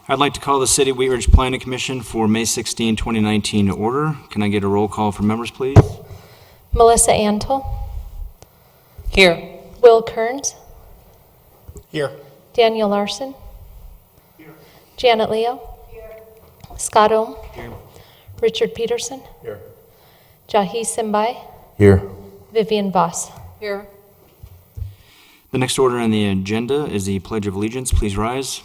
I'd like to call the City of Wheat Ridge Planning Commission for May 16, 2019 to order. Can I get a roll call for members, please? Melissa Antle. Here. Will Kearns. Here. Daniel Larson. Here. Janet Leo. Here. Scott Ohm. Here. Richard Peterson. Here. Jahi Simbai. Here. Vivian Voss. Here. The next order on the agenda is the Pledge of Allegiance. Please rise.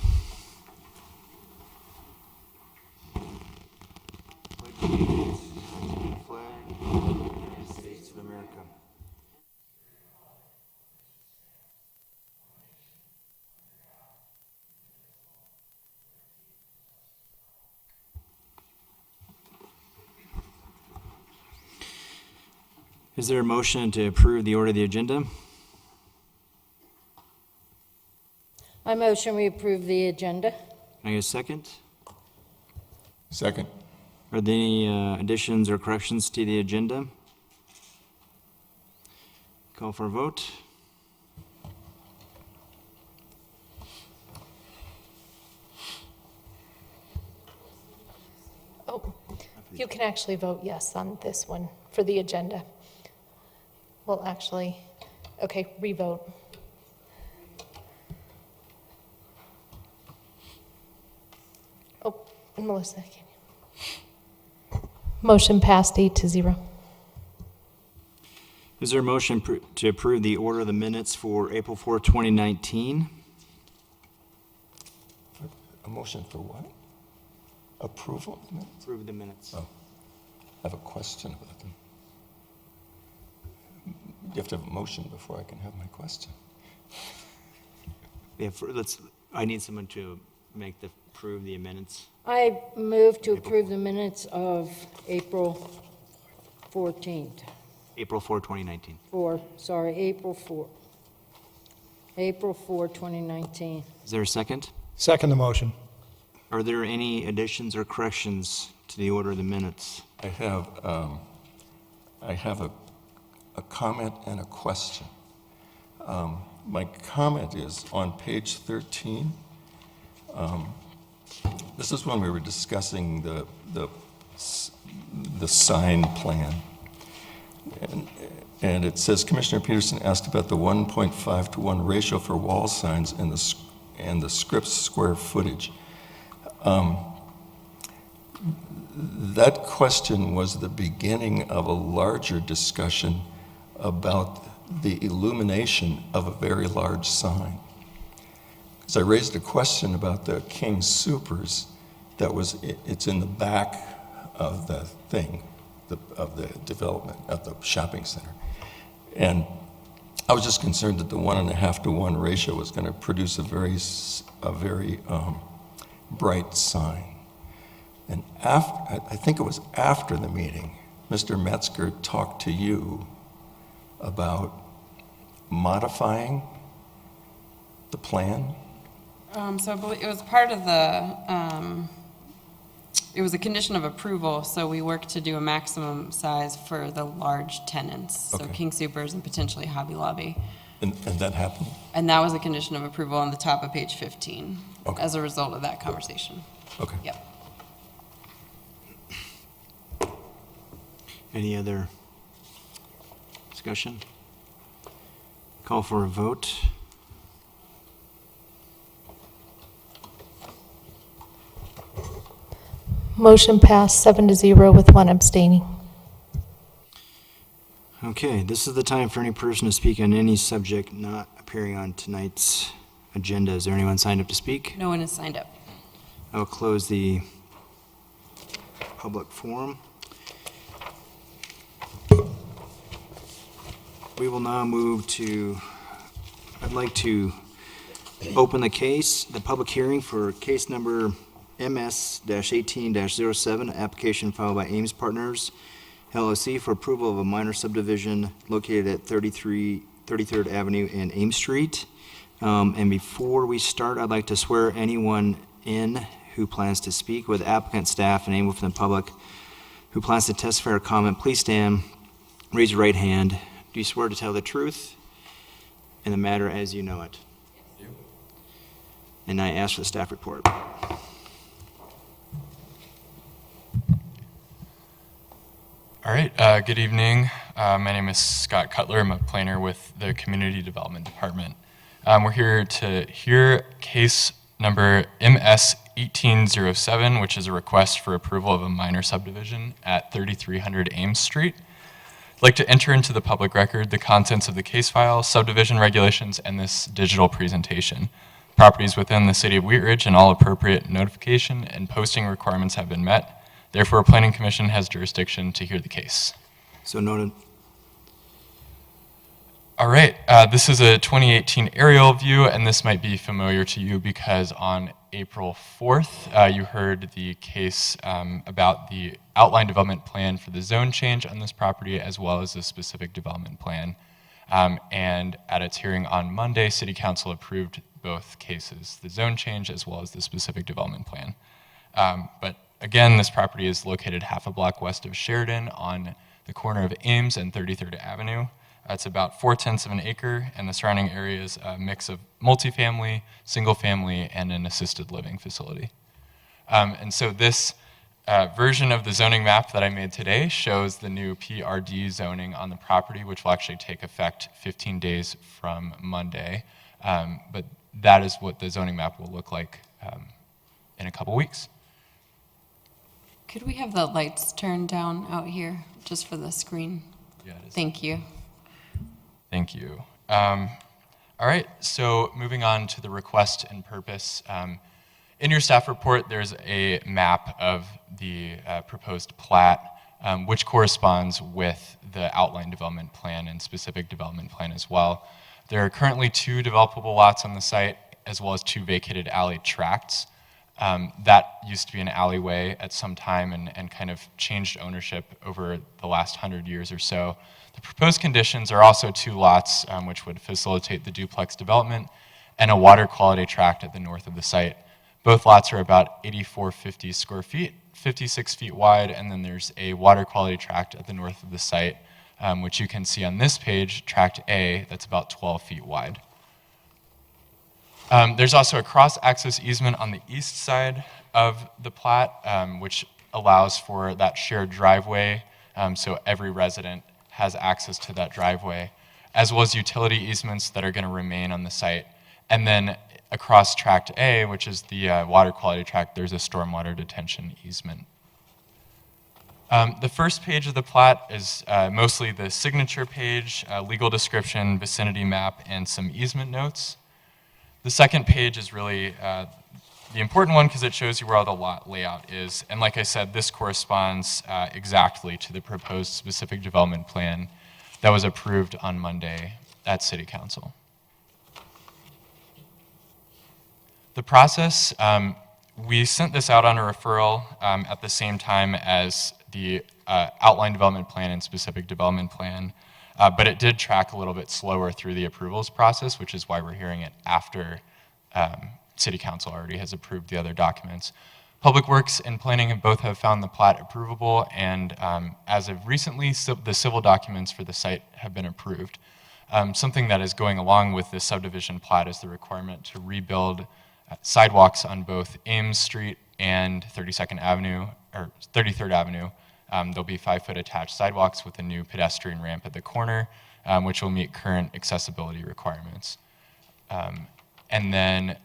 Pledge of Allegiance to the flag of the United States of America. Is there a motion to approve the order of the agenda? I motion we approve the agenda. Can I get a second? Second. Are there any additions or corrections to the agenda? Call for a vote. Oh, you can actually vote yes on this one for the agenda. Well, actually, okay, re-vote. Oh, and Melissa, can you? Motion passed 8-0. Is there a motion to approve the order of the minutes for April 4, 2019? A motion for what? Approval of minutes? Approve the minutes. Oh, I have a question about them. You have to have a motion before I can have my question. Yeah, I need someone to approve the minutes. I move to approve the minutes of April 14th. April 4, 2019. April 4. April 4, 2019. Is there a second? Second the motion. Are there any additions or corrections to the order of the minutes? I have a comment and a question. My comment is on page 13. This is when we were discussing the sign plan. And it says, Commissioner Peterson asked about the 1.5 to 1 ratio for wall signs and the script's square footage. That question was the beginning of a larger discussion about the illumination of a very large sign. Because I raised a question about the King Supers it's in the back of the thing, of the development, of the shopping center. And I was just concerned that the 1.5 to 1 ratio was going to produce a very bright sign. And I think it was after the meeting, Mr. Metzger talked to you about modifying the plan. So I believe it was part of the, it was a condition of approval, so we worked to do a maximum size for the large tenants, so Okay. King Supers and potentially Hobby Lobby. And that happened? And that was a condition of approval on the top of page 15 Okay. as a result of that conversation. Okay. Yep. Any other discussion? Call for a vote. Motion passed 7-0 with 1 abstaining. Okay, this is the time for any person to speak on any subject not appearing on tonight's agenda. Is there anyone signed up to speak? No one has signed up. I will close the public forum. We will now move to, I'd like to open the public hearing for case number MS-18-07, application filed by Ames Partners, LLC, for approval of a minor subdivision located at 33rd Avenue and Ames Street. And before we start, I'd like to swear anyone in who plans to speak with applicant, staff, and anyone from the public who plans to testify or comment. Please stand, raise your right hand. Do you swear to tell the truth in the matter as you know it? And I ask for the staff report. All right, good evening. My name is Scott Cutler. I'm a planner with the Community Development Department. We're here to hear case number MS 1807, which is a request for approval of a minor subdivision at 3300 Ames Street. I'd like to enter into the public record the contents of the case file, subdivision regulations, and this digital presentation. Properties within the city of Wheat Ridge and all appropriate notification and posting requirements have been met. Therefore, Planning Commission has jurisdiction to hear the case. So noted. All right, this is a 2018 aerial view, and this might be familiar to you because on April 4th, you heard the case about the outline development plan for the zone change on this property, as well as the specific development plan. And at its hearing on Monday, City Council approved both cases, the zone change as well as the specific development plan. But again, this property is located half a block west of Sheridan on the corner of Ames and 33rd Avenue. It's about 0.4 of an acre, and the surrounding area is a mix of multifamily, single family, and an assisted living facility. And so this version of the zoning map that I made today shows the new PRD zoning on the property, which will actually take effect 15 days from Monday. But that is what the zoning map will look like in a couple weeks. Could we have the lights turned down out here, just for the screen? Yeah, it is. Thank you. Thank you. All right, so moving on to the request and purpose. In your staff report, there's a map of the proposed plat, which corresponds with the outline development plan and specific development plan as well. There are currently 2 developable lots on the site, as well as 2 vacated alley tracts. That used to be an alleyway at some time and kind of changed ownership over the last 100 years or so. The proposed conditions are also 2 lots, which would facilitate the duplex development, and a water quality tract at the north of the site. Both lots are about 8,450 square feet, 56 feet wide, and then there's a water quality tract at the north of the site, which you can see on this page, tract A, that's about 12 feet wide. There's also a cross-access easement on the east side of the plat, which allows for that shared driveway, so every resident has access to that driveway, as well as utility easements that are going to remain on the site. And then across tract A, which is the water quality tract, there's a stormwater detention easement. The first page of the plat is mostly the signature page, legal description, vicinity map, and some easement notes. The second page is really the important one because it shows you where all the lot layout is. And like I said, this corresponds exactly to the proposed specific development plan that was approved on Monday at City Council. The process, we sent this out on a referral at the same time as the outline development plan and specific development plan. But it did track a little bit slower through the approvals process, which is why we're hearing it after City Council already has approved the other documents. Public Works and Planning both have found the plat approvable, and as of recently, the civil documents for the site have been approved. Something that is going along with this subdivision plat is the requirement to rebuild sidewalks on both Ames Street and 32nd Avenue, or 33rd Avenue. There'll be 5-foot attached sidewalks with a new pedestrian ramp at the corner, which will meet current accessibility requirements. And then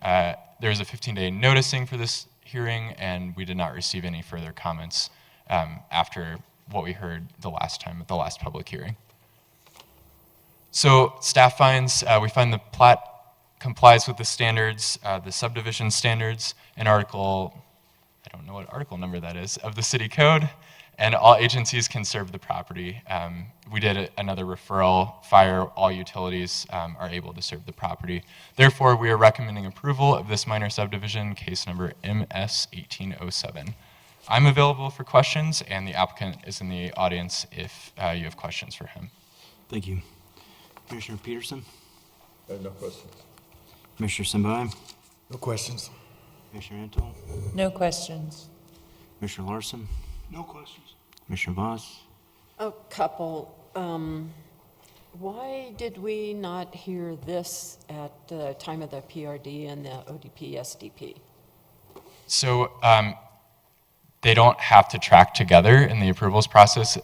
there's a 15-day noticing for this hearing, and we did not receive any further comments after what we heard the last time at the last public hearing. So staff finds, we find the plat complies with the standards, the subdivision standards, and article, I don't know what article number that is, of the city code, and all agencies can serve the property. We did another referral, fire, all utilities are able to serve the property. Therefore, we are recommending approval of this minor subdivision, case number MS 1807. I'm available for questions, and the applicant is in the audience if you have questions for him. Thank you. Commissioner Peterson? I have no questions. Commissioner Simbai? No questions. Commissioner Antal? No questions. Commissioner Larson? No questions. Commissioner Voss? A couple. Why did we not hear this at the time of the PRD and the ODP SDP? So they don't have to track together in the approvals process.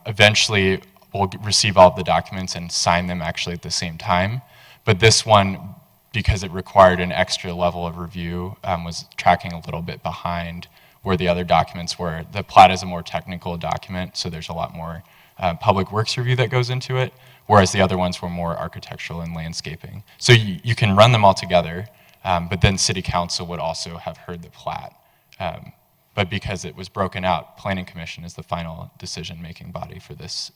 Eventually, we'll receive all of the documents and sign them actually at the same time. But this one, because it required an extra level of review, was tracking a little bit behind where the other documents were. The plat is a more technical document, so there's a lot more public works review that goes into it, whereas the other ones were more architectural and landscaping. So you can run them all together, but then City Council would also have heard the plat. But because it was broken out, Planning Commission is the final decision-making body for this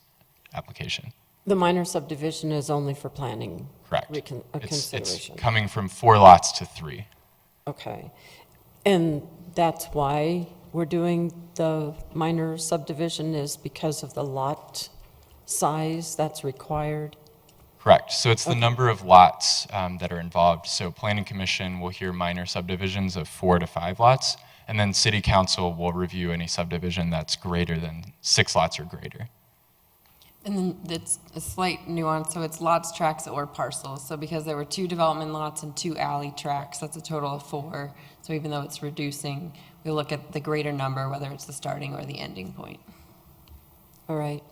application. The minor subdivision is only for planning? Correct. It's Consideration? coming from 4 lots to 3. Okay. And that's why we're doing the minor subdivision, is because of the lot size that's required? Correct. So it's the number of lots that are involved. So Planning Commission will hear minor subdivisions of 4 to 5 lots, and then City Council will review any subdivision that's greater than 6 lots or greater. And then it's a slight nuance, so it's lots, tracts, or parcels. So because there were 2 development lots and 2 alley tracts, that's a total of 4. So even though it's reducing, we look at the greater number, whether it's the starting or the ending point. All right.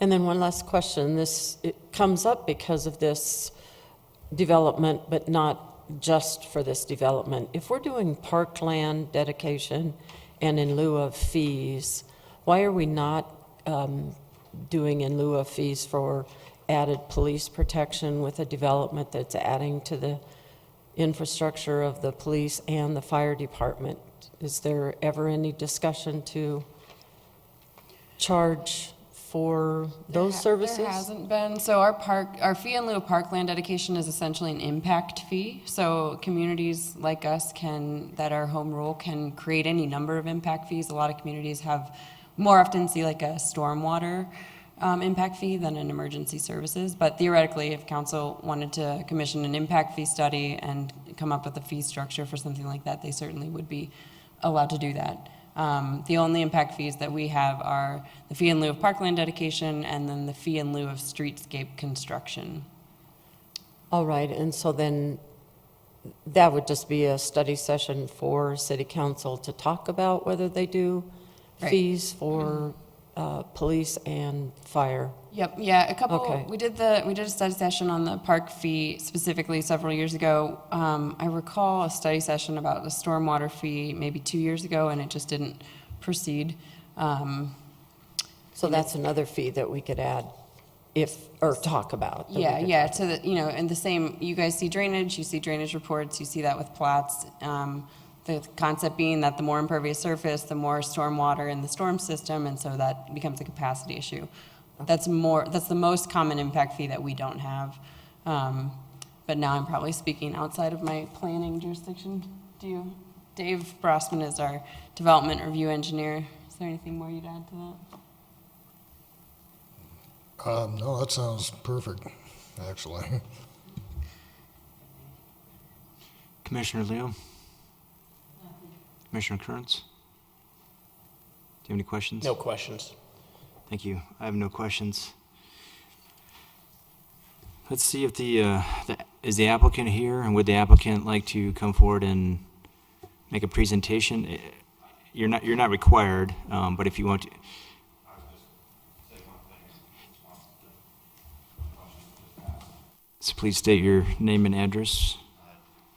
And then one last question. It comes up because of this development, but not just for this development. If we're doing parkland dedication and in lieu of fees, why are we not doing in lieu of fees for added police protection with a development that's adding to the infrastructure of the police and the fire department? Is there ever any discussion to charge for those services? There hasn't been. So our fee in lieu of parkland dedication is essentially an impact fee. So communities like us that are home rule can create any number of impact fees. A lot of communities have more often see like a stormwater impact fee than an emergency services. But theoretically, if council wanted to commission an impact fee study and come up with a fee structure for something like that, they certainly would be allowed to do that. The only impact fees that we have are the fee in lieu of parkland dedication and then the fee in lieu of streetscape construction. All right, and so then that would just be a study session for city council to talk about whether they do Right. fees for police and fire. Yep, yeah, Okay. we did a study session on the park fee specifically several years ago. I recall a study session about the stormwater fee maybe 2 years ago, and it just didn't proceed. So that's another fee that we could add or talk about. that we Yeah, could yeah, talk to the, and the same, you guys see drainage, you see drainage reports, you see that with plats. The concept being that the more impervious surface, the more stormwater in the storm system, and so that becomes a capacity issue. That's the most common impact fee that we don't have. But now I'm probably speaking outside of my planning jurisdiction. Dave Brossman is our development review engineer. Is there anything more you'd add to that? No, that sounds perfect, actually. Commissioner Leo? Commissioner Kearns? Do you have any questions? No questions. Thank you. I have no questions. Let's see if is the applicant here, and would the applicant like to come forward and make a presentation? You're not required, but if you want to. So please state your name and address.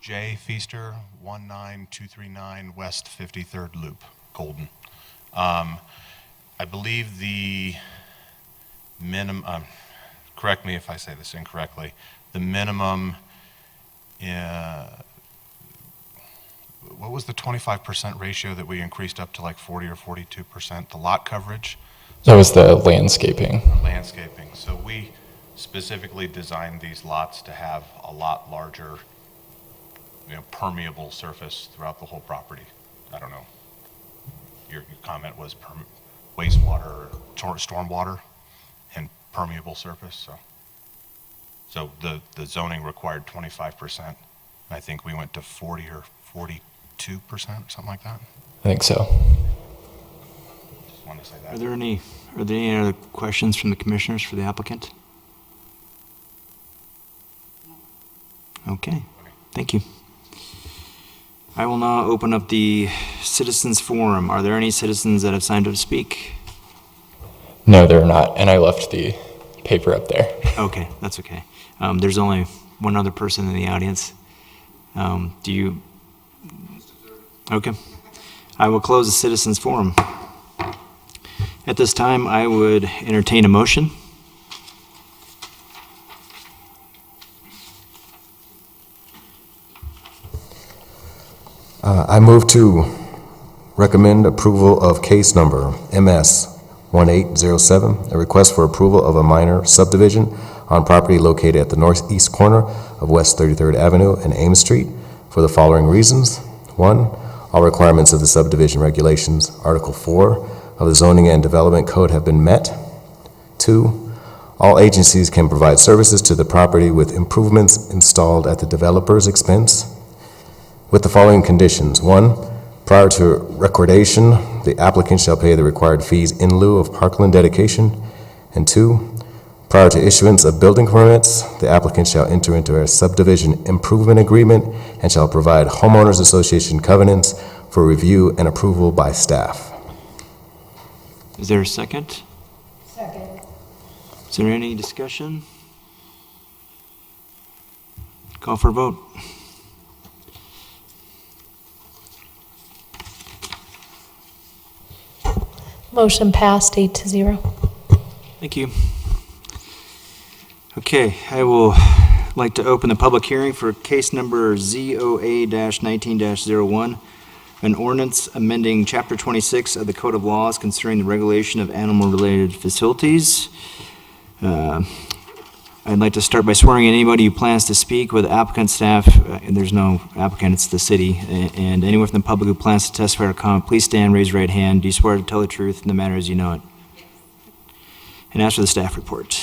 J. Feaster, 19239 West 53rd Loop, Golden. I believe the minimum, correct me if I say this incorrectly, the minimum, what was the 25% ratio that we increased up to like 40 or 42%, the lot coverage? That was the landscaping. Landscaping. So we specifically designed these lots to have a lot larger permeable surface throughout the whole property. I don't know. Your comment was wastewater or stormwater and permeable surface. So the zoning required 25%. I think we went to 40 or 42%, something like that. I think so. Just wanted to say that. Are there any other questions from the commissioners for the applicant? Okay, thank you. I will now open up the citizens forum. Are there any citizens that have signed up to speak? No, they're not, and I left the paper up there. Okay, that's okay. There's only one other person in the audience. Do you? Okay. I will close the citizens forum. At this time, I would entertain a motion. I move to recommend approval of case number MS 1807, a request for approval of a minor subdivision on property located at the northeast corner of West 33rd Avenue and Ames Street for the following reasons. 1, all requirements of the subdivision regulations, Article 4 of the Zoning and Development Code have been met. 2, all agencies can provide services to the property with improvements installed at the developer's expense, with the following conditions. 1, prior to recordation, the applicant shall pay the required fees in lieu of parkland dedication. And 2, prior to issuance of building permits, the applicant shall enter into a subdivision improvement agreement and shall provide homeowners association covenants for review and approval by staff. Is there a second? Second. Is there any discussion? Call for a vote. Motion passed 8-0. Thank you. Okay, I will like to open the public hearing for case number ZOA-19-01, an ordinance amending Chapter 26 of the Code of Laws concerning the regulation of animal-related facilities. I'd like to start by swearing in anybody who plans to speak with applicant staff, and there's no applicant, it's the city, and anyone from the public who plans to testify or comment, please stand, raise your right hand. Do you swear to tell the truth in the matter as you know it? And ask for the staff report.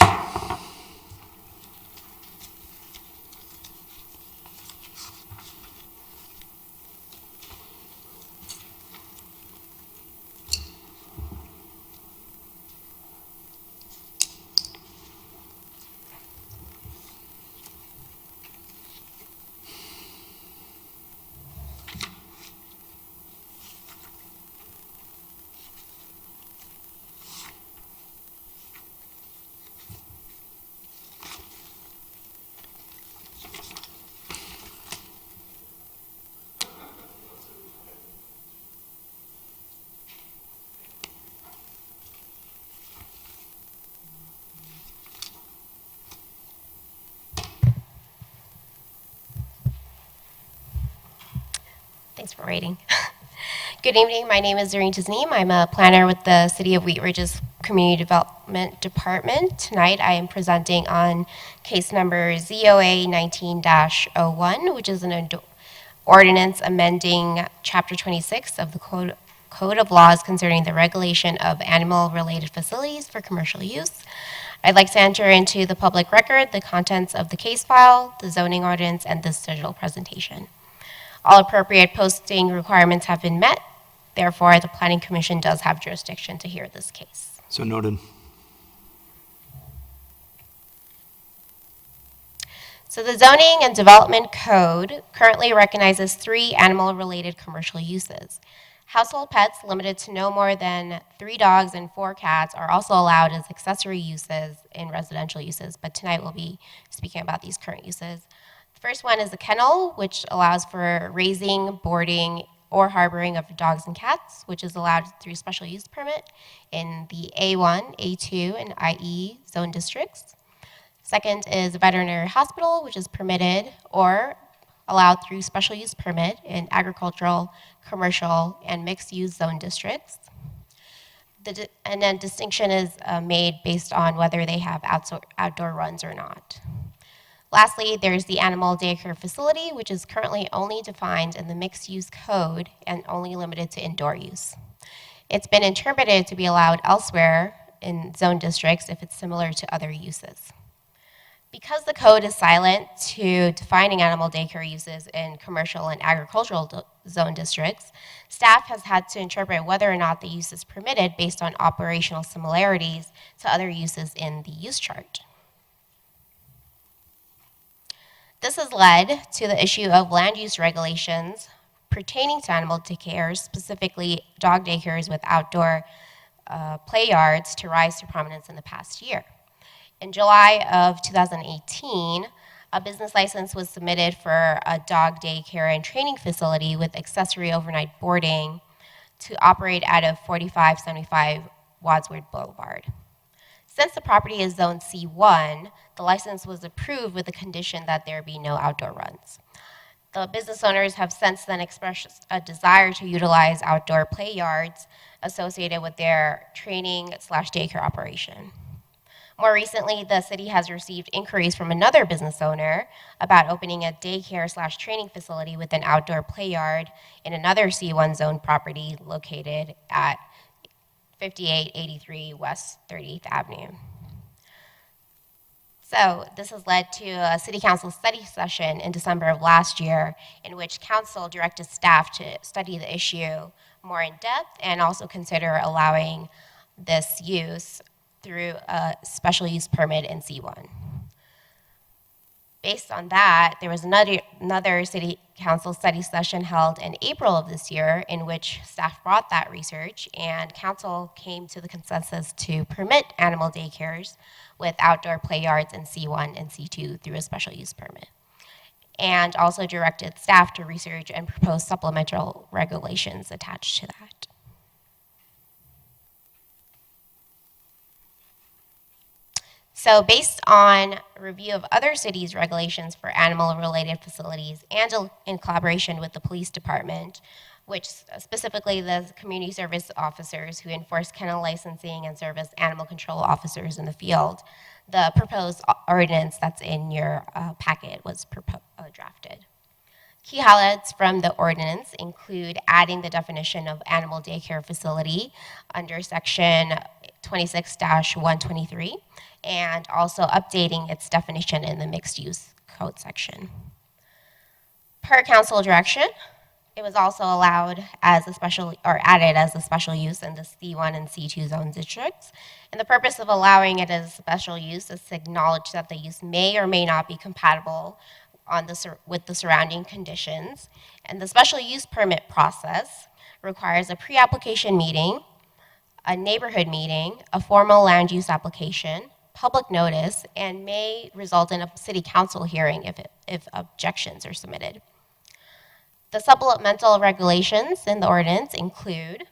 Thanks for waiting. Good evening. My name is Zareen Tasneem. I'm a planner with the City of Wheat Ridge's Community Development Department. Tonight I am presenting on case number ZOA 19-01, which is an ordinance amending Chapter 26 of the Code of Laws concerning the regulation of animal-related facilities for commercial use. I'd like to enter into the public record the contents of the case file, the zoning ordinance, and this digital presentation. All appropriate posting requirements have been met. Therefore, the Planning Commission does have jurisdiction to hear this case. So noted. So the Zoning and Development Code currently recognizes 3 animal-related commercial uses. Household pets limited to no more than 3 dogs and 4 cats are also allowed as accessory uses in residential uses, but tonight we'll be speaking about these current uses. The first one is a kennel, which allows for raising, boarding, or harboring of dogs and cats, which is allowed through special use permit in the A1, A2, and IE zone districts. Second is a veterinary hospital, which is permitted or allowed through special use permit in agricultural, commercial, and mixed-use zone districts. And then distinction is made based on whether they have outdoor runs or not. Lastly, there's the animal daycare facility, which is currently only defined in the mixed-use code and only limited to indoor use. It's been interpreted to be allowed elsewhere in zone districts if it's similar to other uses. Because the code is silent to defining animal daycare uses in commercial and agricultural zone districts, staff has had to interpret whether or not the use is permitted based on operational similarities to other uses in the use chart. This has led to the issue of land use regulations pertaining to animal daycares, specifically dog daycares with outdoor play yards, to rise to prominence in the past year. In July of 2018, a business license was submitted for a dog daycare and training facility with accessory overnight boarding to operate out of 4575 Wadsworth Boulevard. Since the property is Zone C1, the license was approved with the condition that there be no outdoor runs. The business owners have since then expressed a desire to utilize outdoor play yards associated with their training/daycare operation. More recently, the city has received inquiries from another business owner about opening a daycare/training facility with an outdoor play yard in another C1 zone property located at 5883 West 38th Avenue. So this has led to a city council study session in December of last year in which council directed staff to study the issue more in depth and also consider allowing this use through a special use permit in C1. Based on that, there was another city council study session held in April of this year in which staff brought that research and council came to the consensus to permit animal daycares with outdoor play yards in C1 and C2 through a special use permit, and also directed staff to research and propose supplemental regulations attached to that. So based on review of other cities' regulations for animal-related facilities and in collaboration with the police department, which specifically the community service officers who enforce kennel licensing and serve as animal control officers in the field, the proposed ordinance that's in your packet was drafted. Key highlights from the ordinance include adding the definition of animal daycare facility under section 26-123 and also updating its definition in the mixed use code section. Per council direction, it was also allowed as a special, or added as a special use in the C1 and C2 zone districts. And the purpose of allowing it as a special use is to acknowledge that the use may or may not be compatible with the surrounding conditions. And the special use permit process requires a pre-application meeting, a neighborhood meeting, a formal land use application, public notice, and may result in a city council hearing if objections are submitted. The supplemental regulations in the ordinance include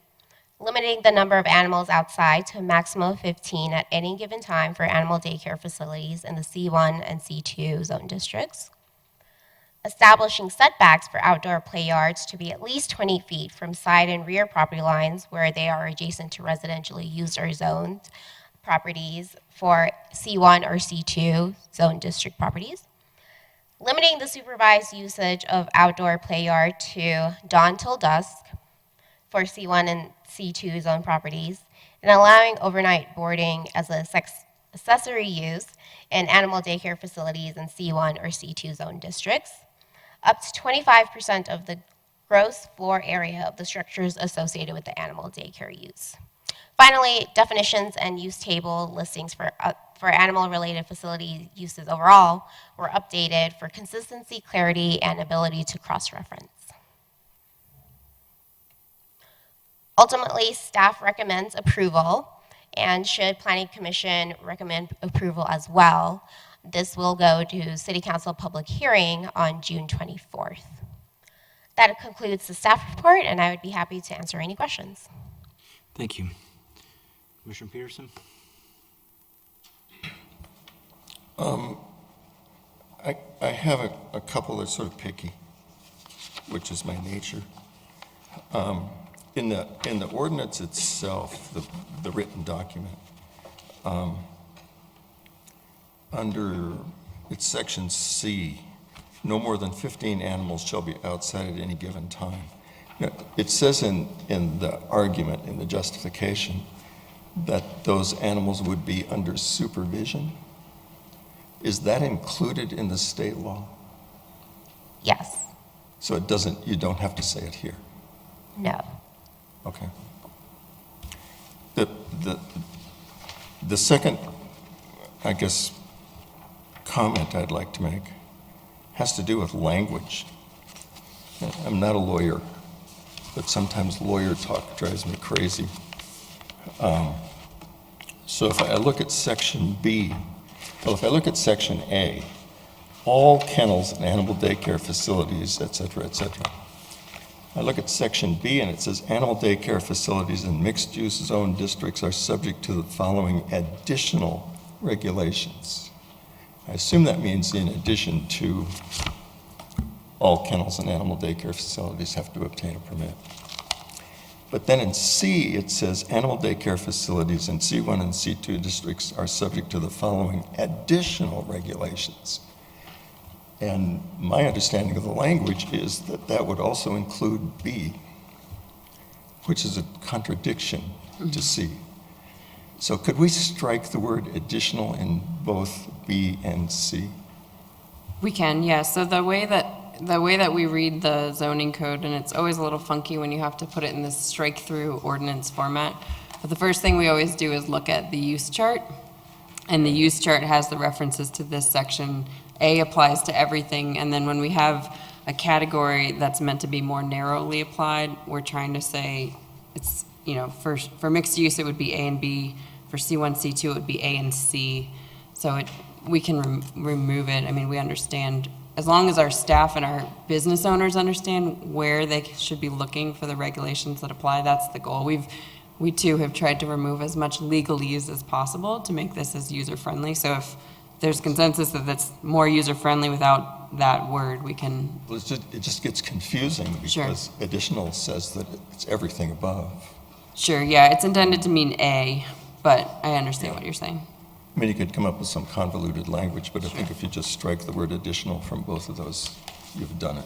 limiting the number of animals outside to a maximum of 15 at any given time for animal daycare facilities in the C1 and C2 zone districts, establishing setbacks for outdoor play yards to be at least 20 feet from side and rear property lines where they are adjacent to residentially used or zoned properties for C1 or C2 zone district properties, limiting the supervised usage of outdoor play yard to dawn till dusk for C1 and C2 zone properties, and allowing overnight boarding as an accessory use in animal daycare facilities in C1 or C2 zone districts, up to 25% of the gross floor area of the structures associated with the animal daycare use. Finally, definitions and use table listings for animal-related facility uses overall were updated for consistency, clarity, and ability to cross-reference. Ultimately, staff recommends approval, and should Planning Commission recommend approval as well, this will go to City Council public hearing on June 24th. That concludes the staff report, and I would be happy to answer any questions. Thank you. Commissioner Peterson? I have a couple that's sort of picky, which is my nature. In the ordinance itself, the written document, under it's section C, no more than 15 animals shall be outside at any given time. Now, it says in the argument, in the justification, that those animals would be under supervision. Is that included in the state law? Yes. So it doesn't, you don't have to say it here? No. Okay. The second, I guess, comment I'd like to make has to do with language. I'm not a lawyer, but sometimes lawyer talk drives me crazy. So if I look at section B, well, if I look at section A, all kennels and animal daycare facilities, et cetera, et cetera. I look at section B and it says animal daycare facilities in mixed-use zone districts are subject to the following additional regulations. I assume that means in addition to all kennels and animal daycare facilities have to obtain a permit. But then in C, it says animal daycare facilities in C1 and C2 districts are subject to the following additional regulations. And my understanding of the language is that that would also include B, which is a contradiction to C. So could we strike the word additional in both B and C? We can, yes. So the way that we read the zoning code, and it's always a little funky when you have to put it in this strike-through ordinance format, but the first thing we always do is look at the use chart, and the use chart has the references to this section. A applies to everything, and then when we have a category that's meant to be more narrowly applied, we're trying to say it's, you know, for mixed use, it would be A and B. For C1, C2, it would be A and C. So we can remove it. I mean, we understand, as long as our staff and our business owners understand where they should be looking for the regulations that apply, that's the goal. We too have tried to remove as much legalese as possible to make this as user-friendly. So if there's consensus that that's more user-friendly without that word, we can. Well, it just gets confusing because additional says that it's everything above. Sure, yeah, it's intended to mean A, but I understand what you're saying. I mean, you could come up with some convoluted language, but I think if you just strike the word additional from both of those, you've done it.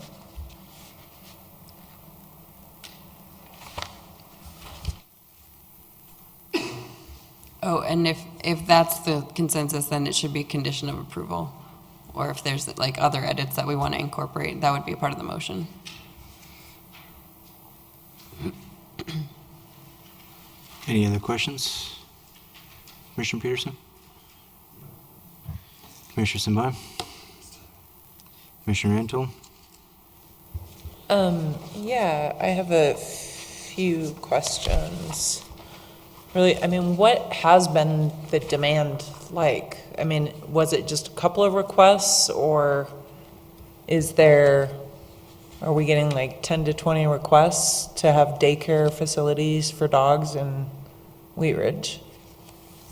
Oh, and if that's the consensus, then it should be a condition of approval. Or if there's like other edits that we want to incorporate, that would be a part of the motion. Any other questions? Commissioner Peterson? Commissioner Simbai? Commissioner Rantoul? Yeah, I have a few questions. Really, I mean, what has been the demand like? I mean, was it just a couple of requests, or are we getting like 10 to 20 requests to have daycare facilities for dogs in Wheat Ridge?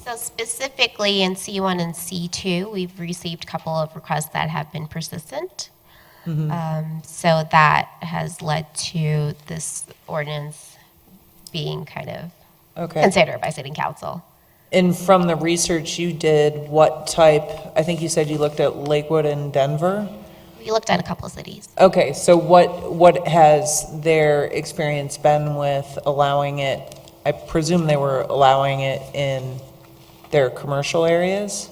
So specifically in C1 and C2, we've received a couple of requests that have been persistent. So that has led to this ordinance being kind of considered by City Council. And from the research you did, what type, I think you said you looked at Lakewood and Denver? We looked at a couple of cities. Okay, so what has their experience been with allowing it? I presume they were allowing it in their commercial areas?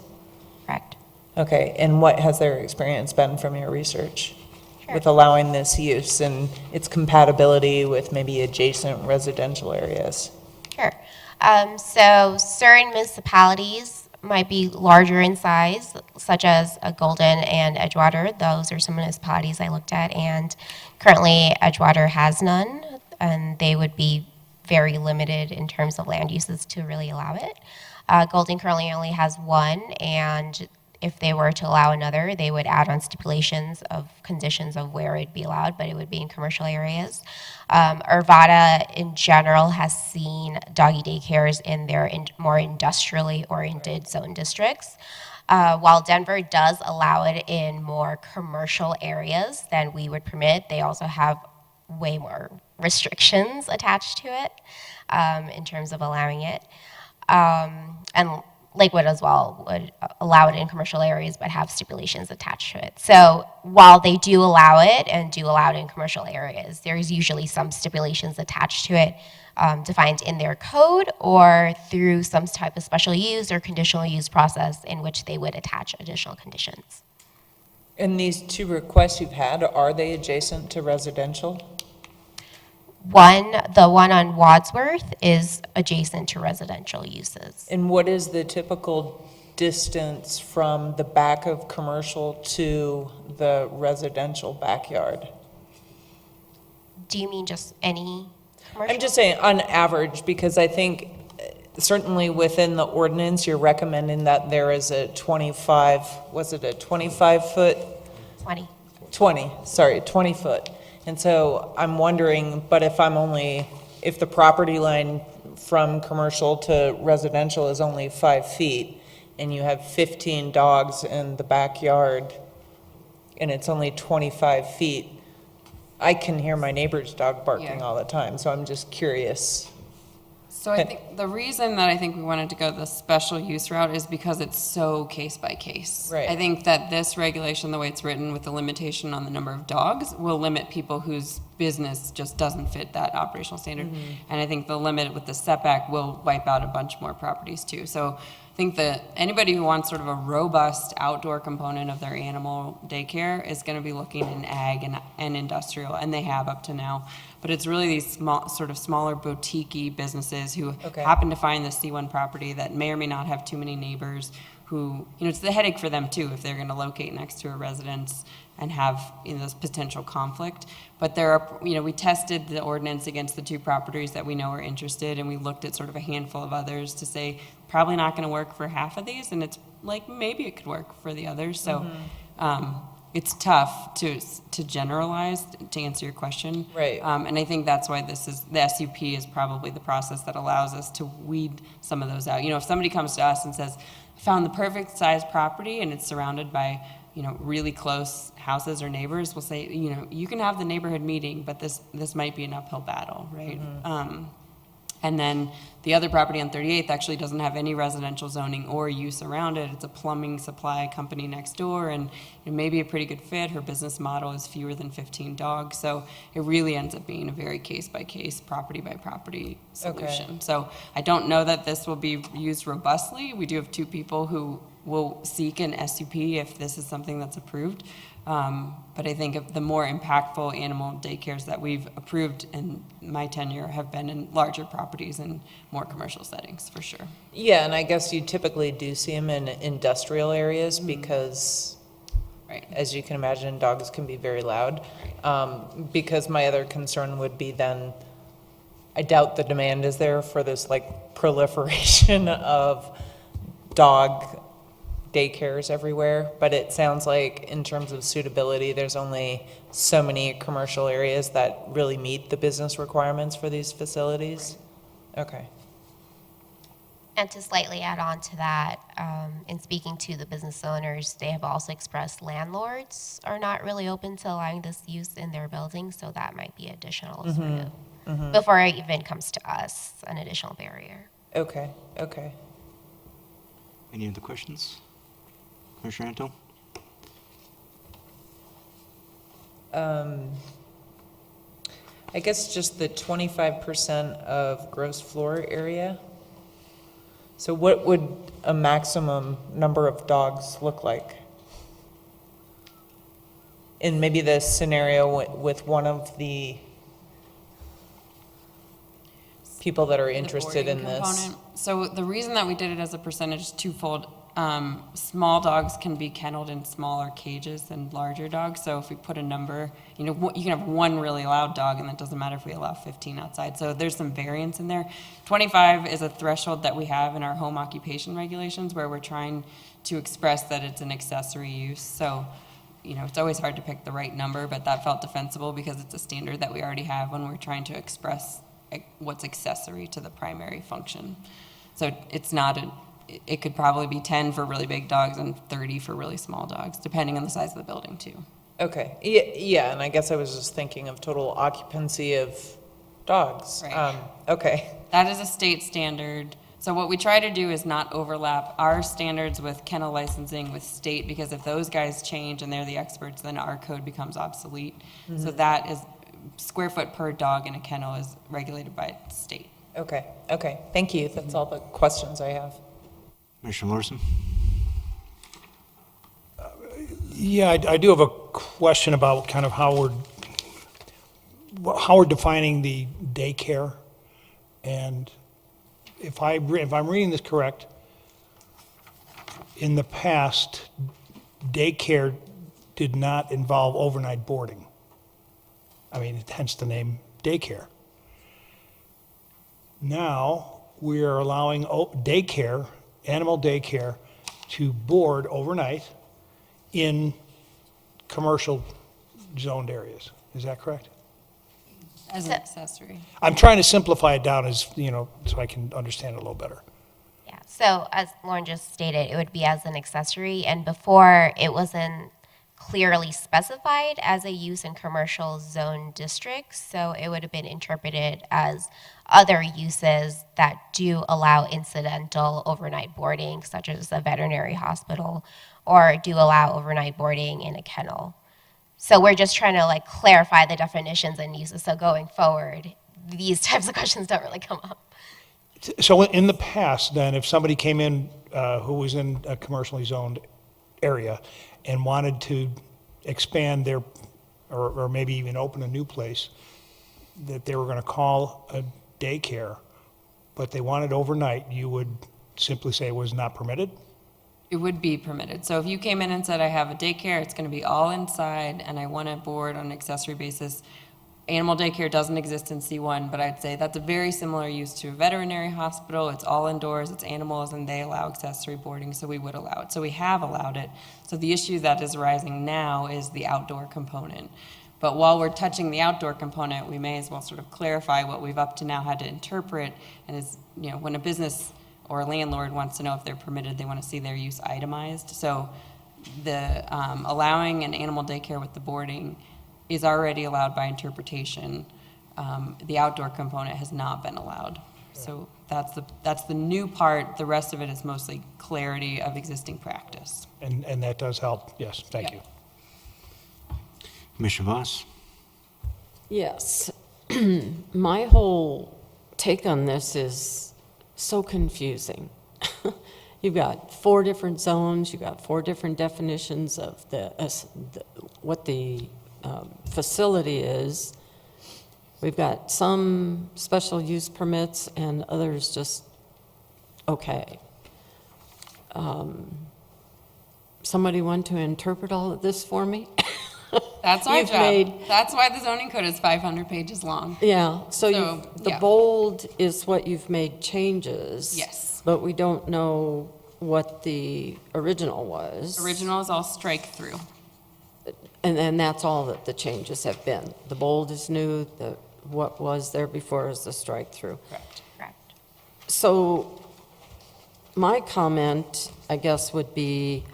Correct. Okay, and what has their experience been from your research Sure. with allowing this use and its compatibility with maybe adjacent residential areas? Sure. So certain municipalities might be larger in size, such as Golden and Edgewater. Those are some municipalities I looked at, and currently Edgewater has none, and they would be very limited in terms of land uses to really allow it. Golden currently only has one, and if they were to allow another, they would add on stipulations of conditions of where it'd be allowed, but it would be in commercial areas. Arvada, in general, has seen doggy daycares in their more industrially oriented zone districts. While Denver does allow it in more commercial areas than we would permit, they also have way more restrictions attached to it in terms of allowing it. And Lakewood as well would allow it in commercial areas but have stipulations attached to it. So while they do allow it and do allow it in commercial areas, there's usually some stipulations attached to it defined in their code or through some type of special use or conditional use process in which they would attach additional conditions. And these two requests you've had, are they adjacent to residential? The one on Wadsworth is adjacent to residential uses. And what is the typical distance from the back of commercial to the residential backyard? Do you mean just any commercial? I'm just saying on average, because I think certainly within the ordinance, you're recommending that there is a 25, was it a 25-foot? 20. 20 foot. And so I'm wondering, but if the property line from commercial to residential is only 5 feet, and you have 15 dogs in the backyard, and it's only 25 feet, I can hear my neighbor's dog barking Yeah. all the time, so I'm just curious. So I think the reason that I think we wanted to go the special use route is because it's so case by case. Right. I think that this regulation, the way it's written with the limitation on the number of dogs, will limit people whose business just doesn't fit that operational standard. And I think the limit with the setback will wipe out a bunch more properties too. So I think that anybody who wants sort of a robust outdoor component of their animal daycare is going to be looking in ag and industrial, and they have up to now. But it's really these small, sort of smaller boutique-y businesses who happen to find the C1 property that may or may not have too many neighbors who, it's the headache for them too if they're going to locate next to a residence and have, this potential conflict. But there are, we tested the ordinance against the 2 properties that we know are interested, and we looked at sort of a handful of others to say, probably not going to work for half of these, and it's like, maybe it could work for the others. So, it's tough to generalize, to answer your question. Right. And I think that's why the SUP is probably the process that allows us to weed some of those out. If somebody comes to us and says, I found the perfect size property and it's surrounded by, really close houses or neighbors, we'll say, you can have the neighborhood meeting, but this might be an uphill battle, right? And then the other property on 38th actually doesn't have any residential zoning or use around it. It's a plumbing supply company next door, and it may be a pretty good fit. Her business model is fewer than 15 dogs. So it really ends up being a very case-by-case, property-by-property solution. Okay. So I don't know that this will be used robustly. We do have 2 people who will seek an SUP if this is something that's approved. But I think the more impactful animal daycares that we've approved in my tenure have been in larger properties and more commercial settings, for sure. Yeah, and I guess you typically do see them in industrial areas because, Right. as you can imagine, dogs can be very loud. Because my other concern would be then, I doubt the demand is there for this like proliferation of dog daycares everywhere, but it sounds like in terms of suitability, there's only so many commercial areas that really meet the business requirements for these facilities. Okay. And to slightly add on to that, in speaking to the business owners, they have also expressed landlords are not really open to allowing this use in their buildings, so that might be additional sort of, before it even comes to us, an additional barrier. Okay. Okay. Any other questions? Commissioner Antle? I guess just the 25% of gross floor area. So what would a maximum number of dogs look like? In maybe the scenario with one of the people that are interested in boarding this. component. So the reason that we did it as a percentage is twofold. Small dogs can be kenneled in smaller cages than larger dogs. So if we put a number, you can have one really loud dog, and it doesn't matter if we allow 15 outside. So there's some variance in there. 25 is a threshold that we have in our home occupation regulations, where we're trying to express that it's an accessory use. So, it's always hard to pick the right number, but that felt defensible because it's a standard that we already have when we're trying to express what's accessory to the primary function. So it's not it could probably be 10 for really big dogs and 30 for really small dogs, depending on the size of the building too. Okay, yeah, and I guess I was just thinking of total occupancy of dogs. Right. Okay, That is a state standard. So what we try to do is not overlap our standards with kennel licensing with state, because if those guys change and they're the experts, then our code becomes obsolete. So that is square foot per dog in a kennel is regulated by state. okay, thank you, that's all the questions I have. Commissioner Larson? Yeah, I do have a question about kind of how we're defining the daycare. And if I'm reading this correct, in the past, daycare did not involve overnight boarding. I mean, hence the name daycare. Now, we are allowing daycare, animal daycare, to board overnight in commercial zoned areas. Is that correct? As an accessory. I'm trying to simplify it down as, so I can understand it a little better. Yeah, so as Lauren just stated, it would be as an accessory, and before it wasn't clearly specified as a use in commercial zone districts, so it would have been interpreted as other uses that do allow incidental overnight boarding, such as a veterinary hospital, or do allow overnight boarding in a kennel. So we're just trying to like clarify the definitions and uses, so going forward, these types of questions don't really come up. So in the past, then, if somebody came in who was in a commercially zoned area and wanted to expand their, or maybe even open a new place, that they were going to call a daycare, but they wanted overnight, you would simply say it was not permitted? It would be permitted. So if you came in and said, I have a daycare, it's going to be all inside, and I want to board on an accessory basis. Animal daycare doesn't exist in C1, but I'd say that's a very similar use to a veterinary hospital. It's all indoors, it's animals, and they allow accessory boarding, so we would allow it. So we have allowed it. So the issue that is arising now is the outdoor component. But while we're touching the outdoor component, we may as well sort of clarify what we've up to now had to interpret, and is, when a business or a landlord wants to know if they're permitted, they want to see their use itemized. So the allowing an animal daycare with the boarding is already allowed by interpretation. The outdoor component has not been allowed. So that's the new part. The rest of it is mostly clarity of existing practice. And that does help, yes, thank you. Commissioner Voss? Yes. My whole take on this is so confusing. You've got 4 different zones, you've got 4 different definitions of what the facility is. We've got some special use permits and others just okay. Somebody want to interpret all of this for me? That's our You've job. made- That's why the zoning code is 500 pages long. Yeah, so the yeah. bold is what you've made changes. Yes. But we don't know what the original was. Original is all strike through. And then that's all that the changes have been. The bold is new, what was there before is the strike through. Correct. Correct. So my comment, I guess, would be,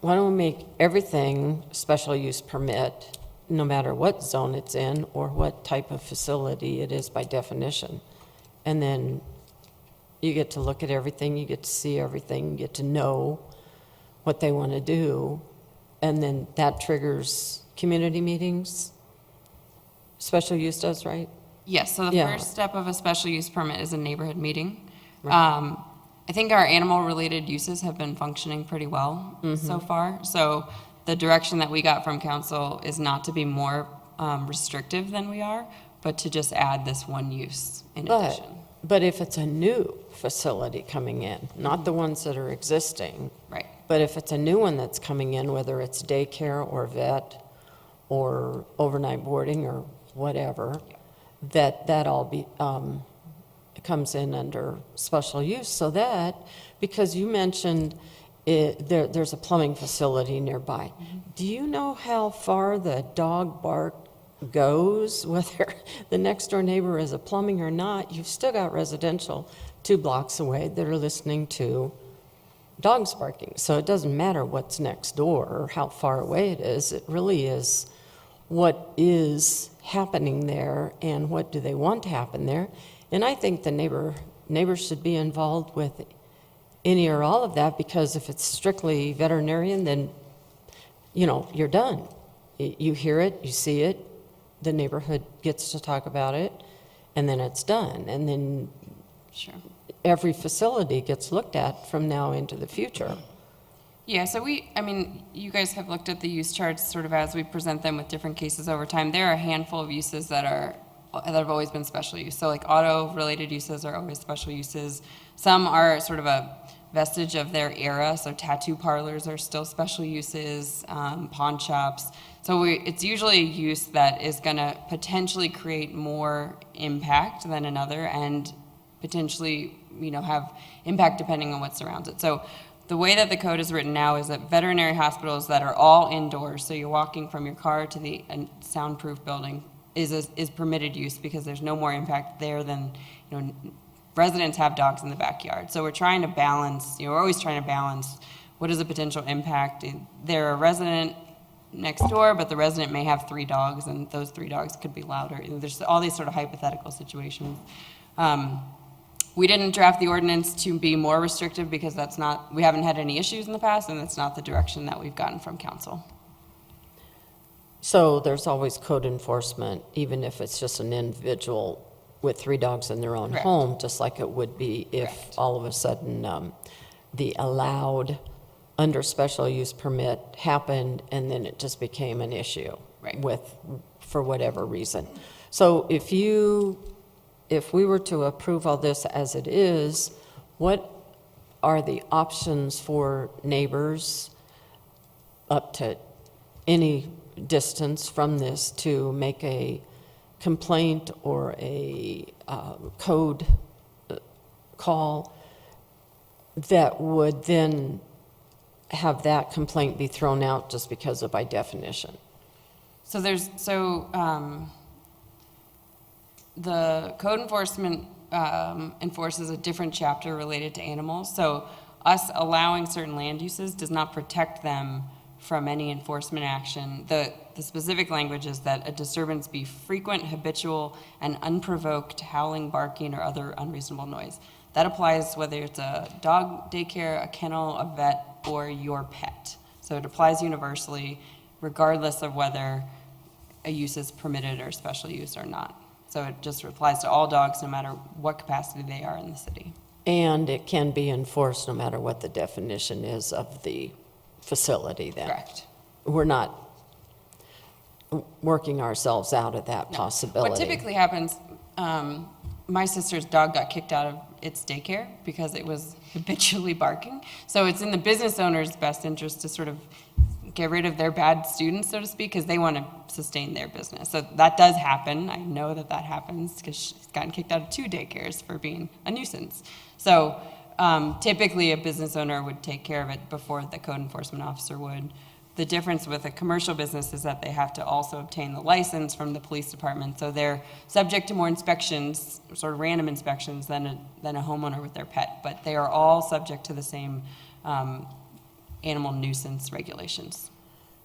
why don't we make everything special use permit, no matter what zone it's in or what type of facility it is by definition? And then you get to look at everything, you get to see everything, you get to know what they want to do, and then that triggers community meetings. Special use does, right? Yes, so the Yeah. first step of a special use permit is a neighborhood meeting. Right. I think our animal-related uses have been functioning pretty well so far. So the direction that we got from council is not to be more restrictive than we are, but to just add this one use in addition. But if it's a new facility coming in, not the ones that are existing, Right. but if it's a new one that's coming in, whether it's daycare or vet or overnight boarding or whatever, that all comes in under special use. So that, because you mentioned there's a plumbing facility nearby. Do you know how far the dog bark goes, whether the next door neighbor is a plumbing or not? You've still got residential 2 blocks away that are listening to dogs barking. So it doesn't matter what's next door or how far away it is. It really is what is happening there and what do they want to happen there. And I think the neighbors should be involved with any or all of that, because if it's strictly veterinarian, then, you're done. You hear it, you see it, the neighborhood gets to talk about it, and then it's done. And then Sure. every facility gets looked at from now into the future. Yeah, so you guys have looked at the use charts sort of as we present them with different cases over time. There are a handful of uses that have always been special use. So like auto-related uses are always special uses. Some are sort of a vestige of their era. So tattoo parlors are still special uses, pawn shops. So it's usually a use that is going to potentially create more impact than another, and potentially, have impact depending on what surrounds it. So the way that the code is written now is that veterinary hospitals that are all indoors, so you're walking from your car to the soundproof building, is permitted use, because there's no more impact there than, residents have dogs in the backyard. So we're trying to balance, we're always trying to balance what is a potential impact. They're a resident next door, but the resident may have 3 dogs, and those 3 dogs could be louder. There's all these sort of hypothetical situations. We didn't draft the ordinance to be more restrictive, because we haven't had any issues in the past, and that's not the direction that we've gotten from council. So there's always code enforcement, even if it's just an individual with 3 dogs in their own Correct. home, just like it would be if Correct. all of a sudden the allowed under special use permit happened and then it just became an issue Right. for whatever reason. So if we were to approve all this as it is, what are the options for neighbors up to any distance from this to make a complaint or a code call that would then have that complaint be thrown out just because of by definition? So the code enforcement enforces a different chapter related to animals. So us allowing certain land uses does not protect them from any enforcement action. The specific language is that a disturbance be frequent, habitual, and unprovoked howling, barking, or other unreasonable noise. That applies whether it's a dog daycare, a kennel, a vet, or your pet. So it applies universally, regardless of whether a use is permitted or special use or not. So it just applies to all dogs, no matter what capacity they are in the city. And it can be enforced no matter what the definition is of the facility then? Correct. We're not working ourselves out of that possibility? What typically happens, my sister's dog got kicked out of its daycare because it was habitually barking. So it's in the business owner's best interest to sort of get rid of their bad students, so to speak, because they want to sustain their business. So that does happen. I know that happens because she's gotten kicked out of 2 daycares for being a nuisance. So typically a business owner would take care of it before the code enforcement officer would. The difference with a commercial business is that they have to also obtain the license from the police department. So they're subject to more inspections, sort of random inspections, than a homeowner with their pet. But they are all subject to the same animal nuisance regulations.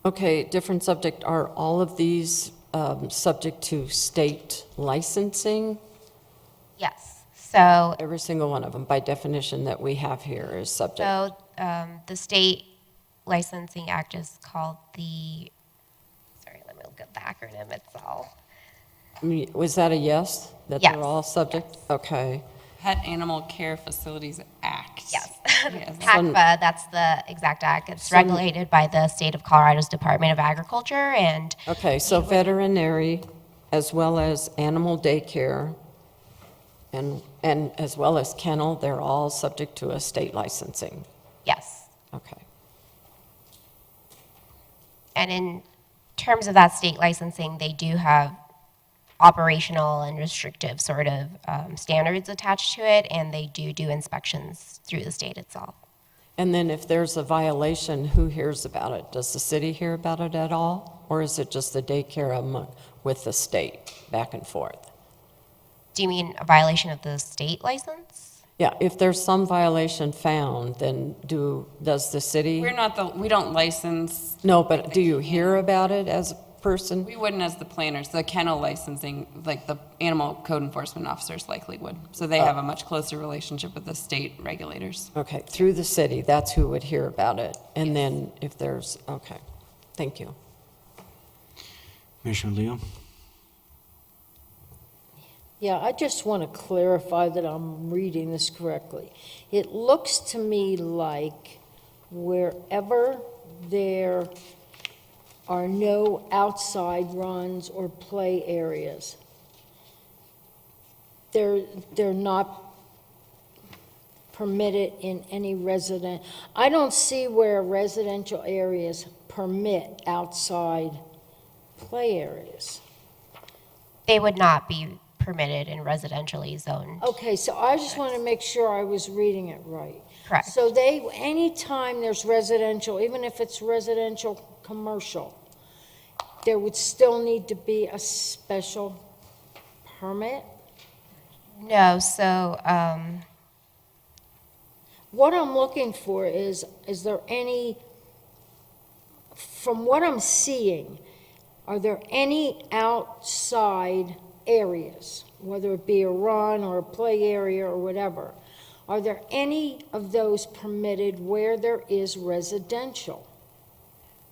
Okay, different subject. Are all of these subject to state licensing? Yes. So, Every single one of them, by definition that we have here, is subject. so the state licensing act is called sorry, let me look at the acronym itself. Was that a yes? That Yes, they're all subject? Okay. Pet Animal Care Facilities Act. Yes. Yes. PACFA, that's the exact act. It's regulated by the state of Colorado's Department of Agriculture, and Okay, so veterinary, as well as animal daycare, and as well as kennel, they're all subject to a state licensing. yes. Okay. And in terms of that state licensing, they do have operational and restrictive sort of standards attached to it, and they do inspections through the state itself. And then if there's a violation, who hears about it? Does the city hear about it at all? Or is it just the daycare with the state, back and forth? Do you mean a violation of the state license? Yeah, if there's some violation found, then does the city? We don't license. No, but do you hear about it as a person? We wouldn't as the planners. The kennel licensing, like the animal code enforcement officers likely would. So they have a much closer relationship with the state regulators. Okay, through the city, that's who would hear about it. And then if there's, okay, thank you. Commissioner Leo? Yeah, I just want to clarify that I'm reading this correctly. It looks to me like wherever there are no outside runs or play areas, they're not permitted in any resident, I don't see where residential areas permit outside play areas. They would not be permitted in residentially zoned. Okay, so I just want to make sure I was reading it right. Correct. So anytime there's residential, even if it's residential commercial, there would still need to be a special permit? No, so, What I'm looking for is there any, from what I'm seeing, are there any outside areas, whether it be a run or a play area or whatever, are there any of those permitted where there is residential?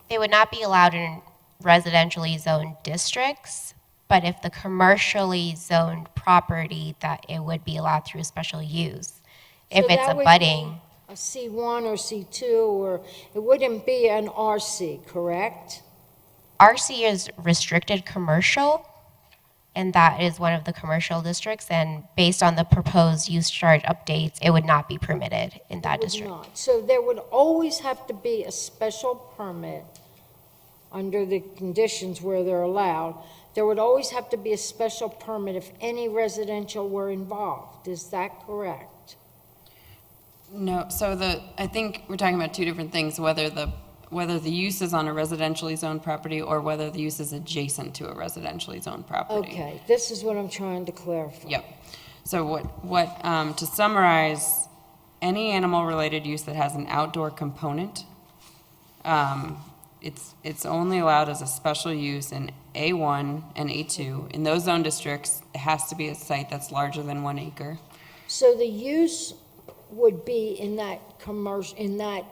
they would not be allowed in residentially zoned districts, but if the commercially zoned property, that it would be allowed through special use. If So it's that would abutting, be a C1 or C2, or it wouldn't be an RC, correct? RC is restricted commercial, and that is one of the commercial districts, and based on the proposed use chart updates, it would not be permitted in that Would district. not. So there would always have to be a special permit under the conditions where they're allowed. There would always have to be a special permit if any residential were involved. Is that correct? No, so I think we're talking about two different things, whether the use is on a residentially zoned property or whether the use is adjacent to a residentially zoned property. Okay, this is what I'm trying to clarify. Yep. So to summarize, any animal-related use that has an outdoor component, it's only allowed as a special use in A1 and A2. In those zone districts, it has to be a site that's larger than 1 acre. So the use would be in that in that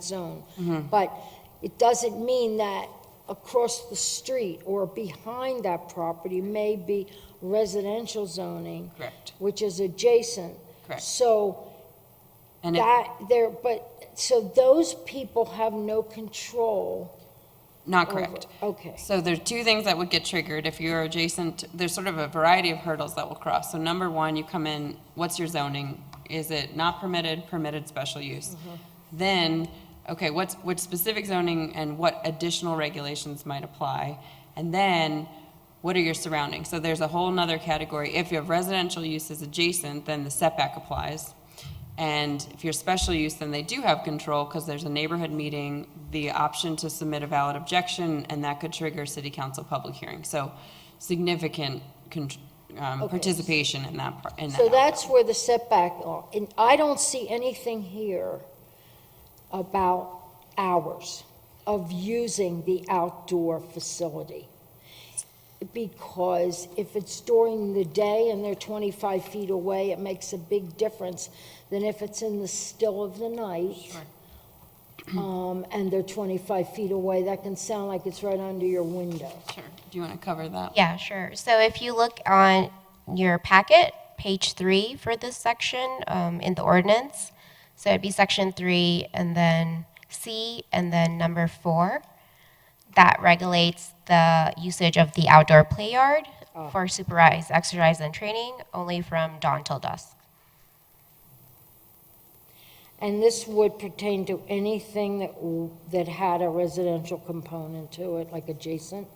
zone, But it doesn't mean that across the street or behind that property may be residential zoning. Correct. Which is adjacent. Correct. So And so those people have no control. Not over- correct. Okay. So there's two things that would get triggered if you're adjacent. There's sort of a variety of hurdles that will cross. So number one, you come in, what's your zoning? Is it not permitted, permitted, special use? Then, okay, what specific zoning and what additional regulations might apply? And then, what are your surroundings? So there's a whole nother category. If your residential use is adjacent, then the setback applies. And if you're special use, then they do have control because there's a neighborhood meeting, the option to submit a valid objection, and that could trigger city council public hearing. So significant participation in that. So that's where the setback, and I don't see anything here about hours of using the outdoor facility. Because if it's during the day and they're 25 feet away, it makes a big difference than if it's in the still of the night. And they're 25 feet away. That can sound like it's right under your window. Sure. Do you want to cover that? Yeah, sure. So if you look on your packet, page 3 for this section in the ordinance, so it'd be section 3 and then C and then number 4. That regulates the usage of the outdoor play yard for supervised exercise and training only from dawn till dusk. And this would pertain to anything that had a residential component to it, like adjacent?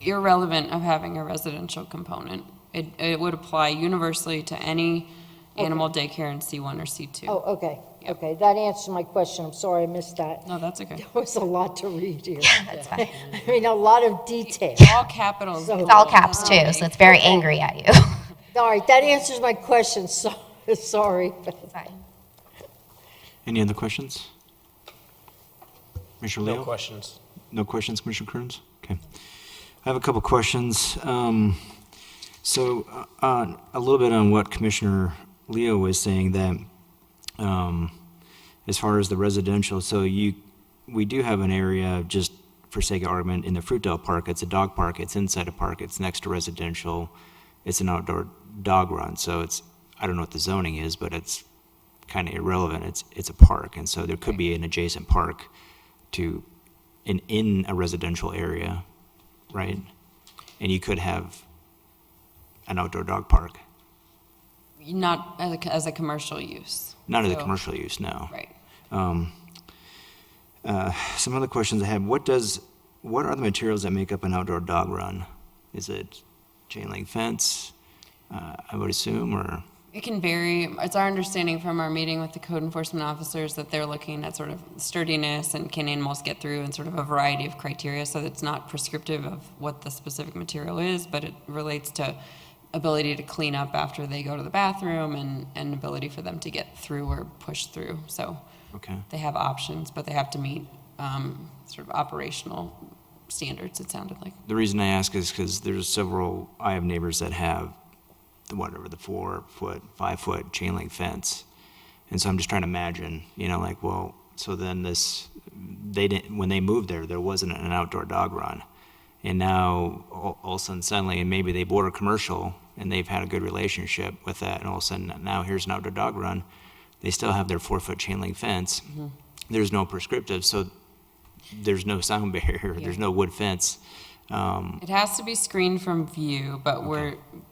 Irrelevant of having a residential component. It would apply universally to any animal daycare in C1 or C2. Oh, okay, okay, that answers my question. I'm sorry I missed that. No, that's okay. There was a lot to read here. That's fine. I mean, a lot of detail. All capitals. So- It's all caps too, so it's very angry at you. All right, that answers my question, so, sorry. It's fine. Any other questions? Commissioner Leo? No questions. No questions, Commissioner Kearns? Okay. I have a couple questions. So a little bit on what Commissioner Leo was saying, that as far as the residential, so we do have an area, just for sake of argument, in the Fruitdale Park. It's a dog park. It's inside a park. It's next to residential. It's an outdoor dog run. So I don't know what the zoning is, but it's kind of irrelevant. It's a park, and so there could be an adjacent park to in a residential area, right? And you could have an outdoor dog park. Not as a commercial use. Not as a So- commercial use, no. Right. Some other questions I have, what are the materials that make up an outdoor dog run? Is it chain link fence, I would assume, or? It can vary. It's our understanding from our meeting with the code enforcement officers that they're looking at sort of sturdiness and can animals get through and sort of a variety of criteria. So it's not prescriptive of what the specific material is, but it relates to ability to clean up after they go to the bathroom and ability for them to get through or push through. So Okay. they have options, but they have to meet sort of operational standards, it sounded like. The reason I ask is because I have neighbors that have the 4-foot, 5-foot chain link fence. And so I'm just trying to imagine, so then when they moved there wasn't an outdoor dog run. And now all of a sudden, suddenly, and maybe they border commercial and they've had a good relationship with that. And all of a sudden now here's an outdoor dog run. They still have their 4-foot chain link fence. Mm-hmm. There's no prescriptive. So there's no sound barrier. Yeah. There's no wood fence. It has to be screened from view, but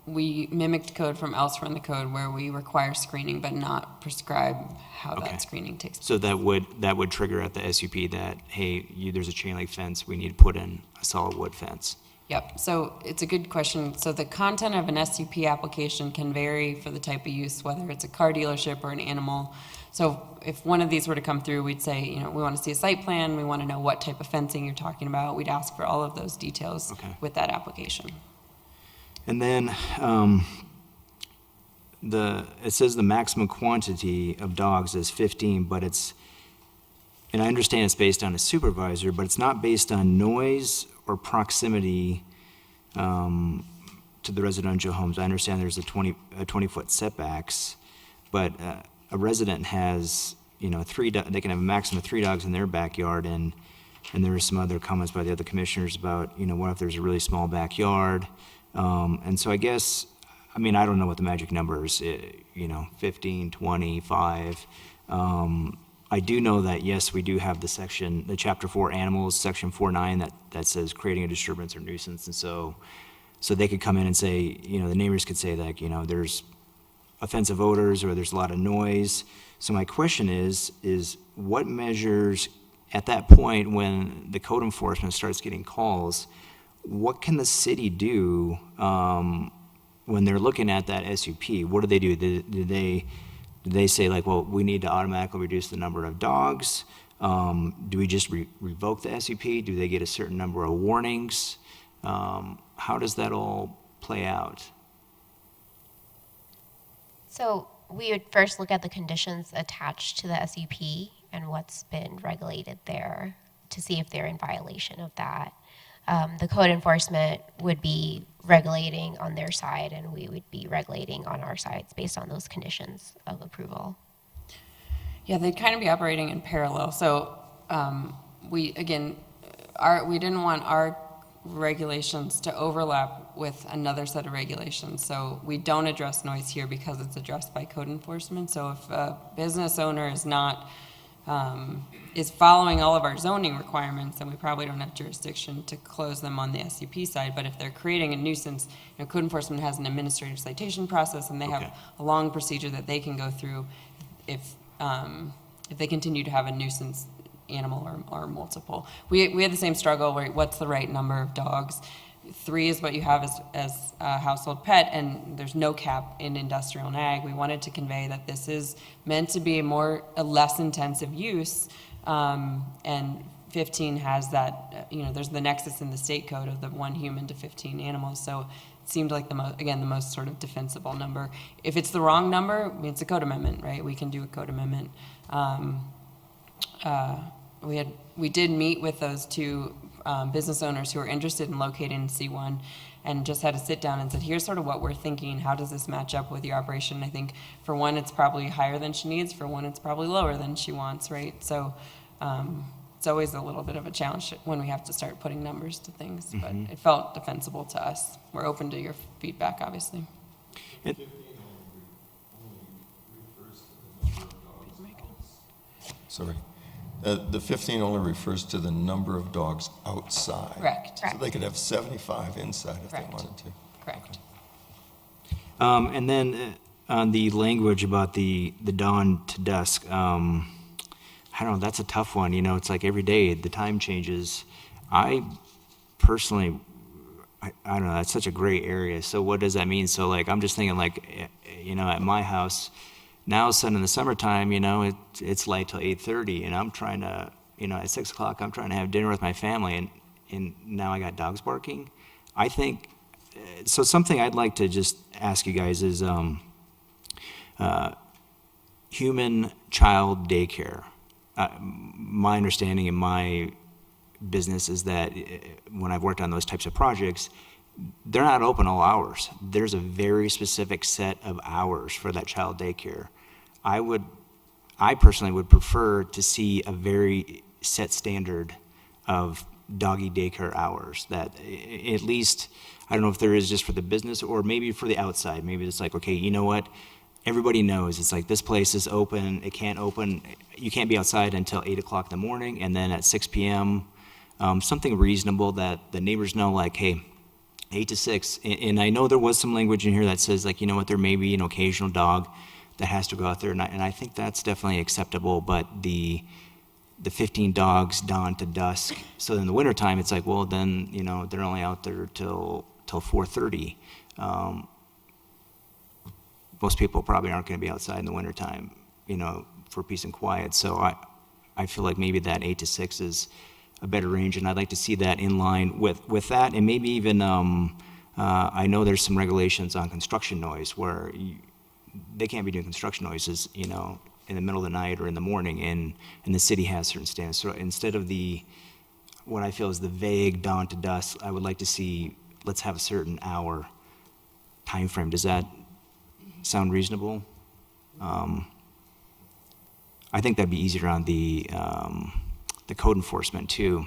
we mimicked code from elsewhere in the code where we require screening but not prescribe how Okay. that screening takes place. So that would trigger at the SUP that, hey, there's a chain link fence, we need to put in a solid wood fence. Yep, so it's a good question. So the content of an SUP application can vary for the type of use, whether it's a car dealership or an animal. So if one of these were to come through, we'd say, we want to see a site plan, we want to know what type of fencing you're talking about. We'd ask for all of those details Okay. with that application. And then it says the maximum quantity of dogs is 15, but and I understand it's based on a supervisor, but it's not based on noise or proximity to the residential homes. I understand there's a 20-foot setbacks, but a resident has, they can have a maximum of 3 dogs in their backyard, and there were some other comments by the other commissioners about, what if there's a really small backyard? And so I guess, I don't know what the magic number is, 15, 20, 5. I do know that, yes, we do have the chapter 4 animals, section 4.9 that says creating a disturbance or nuisance. And so they could come in and say, the neighbors could say that, there's offensive odors or there's a lot of noise. So my question is what measures at that point when the code enforcement starts getting calls, what can the city do when they're looking at that SUP? What do they do? Do they say, well, we need to automatically reduce the number of dogs? Do we just revoke the SUP? Do they get a certain number of warnings? How does that all play out? So we would first look at the conditions attached to the SUP and what's been regulated there to see if they're in violation of that. The code enforcement would be regulating on their side, and we would be regulating on our sides based on those conditions of approval. Yeah, they'd kind of be operating in parallel. So we didn't want our regulations to overlap with another set of regulations. So we don't address noise here because it's addressed by code enforcement. So if a business owner is following all of our zoning requirements, then we probably don't have jurisdiction to close them on the SUP side. But if they're creating a nuisance, code enforcement has an administrative citation process, and they have a long procedure that they can go through if they continue to have a nuisance animal or multiple. We had the same struggle where what's the right number of dogs? 3 is what you have as a household pet, and there's no cap in industrial and ag. We wanted to convey that this is meant to be a less intensive use, and 15 has that, there's the nexus in the state code of the 1 human to 15 animals, so it seemed like the most sort of defensible number. If it's the wrong number, it's a code amendment, right? We can do a code amendment. We did meet with those 2 business owners who are interested in locating in C1 and just had to sit down and said, here's sort of what we're thinking. How does this match up with your operation? I think for one, it's probably higher than she needs. For one, it's probably lower than she wants, right? So it's always a little bit of a challenge when we have to start putting numbers to things, but it felt defensible to us. We're open to your feedback, obviously. Sorry. The 15 only refers to the number of dogs outside. Correct. So they could have 75 inside if Correct. they wanted to. Correct. And then on the language about the dawn to dusk, I don't know, that's a tough one, you know, it's like every day, the time changes. I personally, I don't know, that's such a gray area, so what does that mean? So like, I'm just thinking like, you know, at my house, now all of a sudden in the summertime, you know, it's light till 8:30, and I'm trying to, you know, at 6 o'clock, I'm trying to have dinner with my family, and now I got dogs barking. I think, so something I'd like to just ask you guys is, human child daycare. My understanding in my business is that when I've worked on those types of projects, they're not open all hours. There's a very specific set of hours for that child daycare. I personally would prefer to see a very set standard of doggy daycare hours that at least, I don't know if there is just for the business or maybe for the outside. Maybe it's like, okay, you know what? Everybody knows it's like this place is open. It can't open. You can't be outside until 8 o'clock in the morning, and then at 6 p.m. Something reasonable that the neighbors know, like, hey, 8 to 6. And I know there was some language in here that says, like, you know what, there may be an occasional dog that has to go out there, and I think that's definitely acceptable. But the 15 dogs dawn to dusk. So in the wintertime, it's like, well, then, you know, they're only out there till 4:30. Most people probably aren't going to be outside in the wintertime, you know, for peace and quiet. So I feel like maybe that 8 to 6 is a better range, and I'd like to see that in line with that, and maybe even, I know there's some regulations on construction noise where they can't be doing construction noises, you know, in the middle of the night or in the morning, and the city has certain standards. So instead of what I feel is the vague dawn to dusk, I would like to see, let's have a certain hour time frame. Does that sound reasonable? I think that'd be easier on the code enforcement too,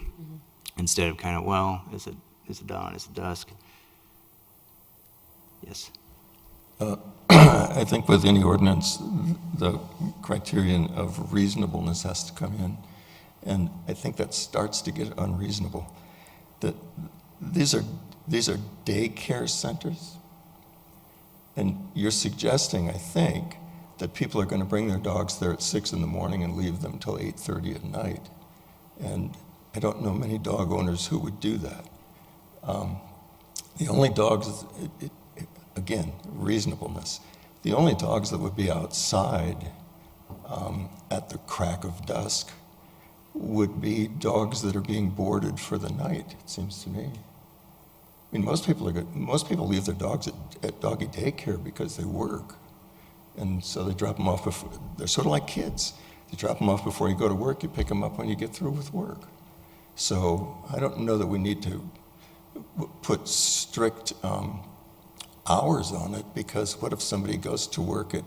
instead of kind of, well, is it dawn, is it dusk? Yes. I think with any ordinance, the criterion of reasonableness has to come in, and I think that starts to get unreasonable. That these are daycare centers, and you're suggesting, I think, that people are going to bring their dogs there at 6 in the morning and leave them till 8:30 at night, and I don't know many dog owners who would do that. The only dogs, again, reasonableness. The only dogs that would be outside at the crack of dusk would be dogs that are being boarded for the night, it seems to me. I mean, most people leave their dogs at doggy daycare because they work, and so they drop them off before. They're sort of like kids. You drop them off before you go to work. You pick them up when you get through with work. So I don't know that we need to put strict hours on it, because what if somebody goes to work at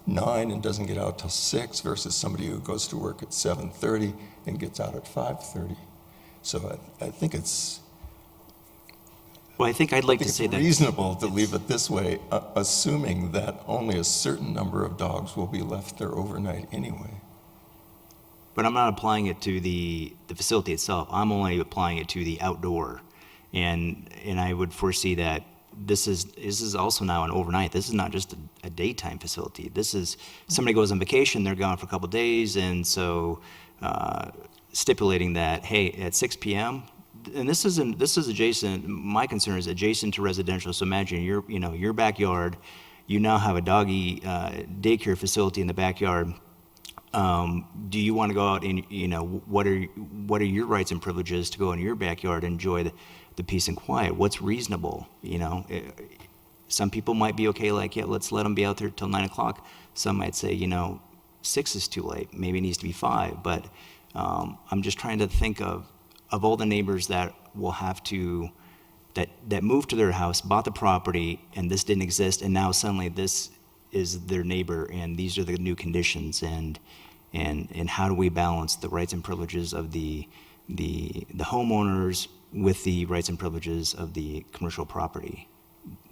9 and doesn't get out till 6 versus somebody who goes to work at 7:30 and gets out at 5:30? So I think it's. Well, I think I'd like to say that it's reasonable to leave it this way, assuming that only a certain number of dogs will be left there overnight anyway. But I'm not applying it to the facility itself. I'm only applying it to the outdoor. And I would foresee that this is also now an overnight. This is not just a daytime facility. This is, somebody goes on vacation, they're gone for a couple days, and so stipulating that, hey, at 6 p.m., and this is adjacent, my concern is adjacent to residential. So imagine your backyard, you now have a doggy daycare facility in the backyard. Do you want to go out and, what are your rights and privileges to go in your backyard and enjoy the peace and quiet? What's reasonable? Some people might be okay, like, yeah, let's let them be out there till 9 o'clock. Some might say, 6 is too late. Maybe it needs to be 5. But I'm just trying to think of all the neighbors that will have to, that moved to their house, bought the property, and this didn't exist, and now suddenly this is their neighbor, and these are the new conditions, and how do we balance the rights and privileges of the homeowners with the rights and privileges of the commercial property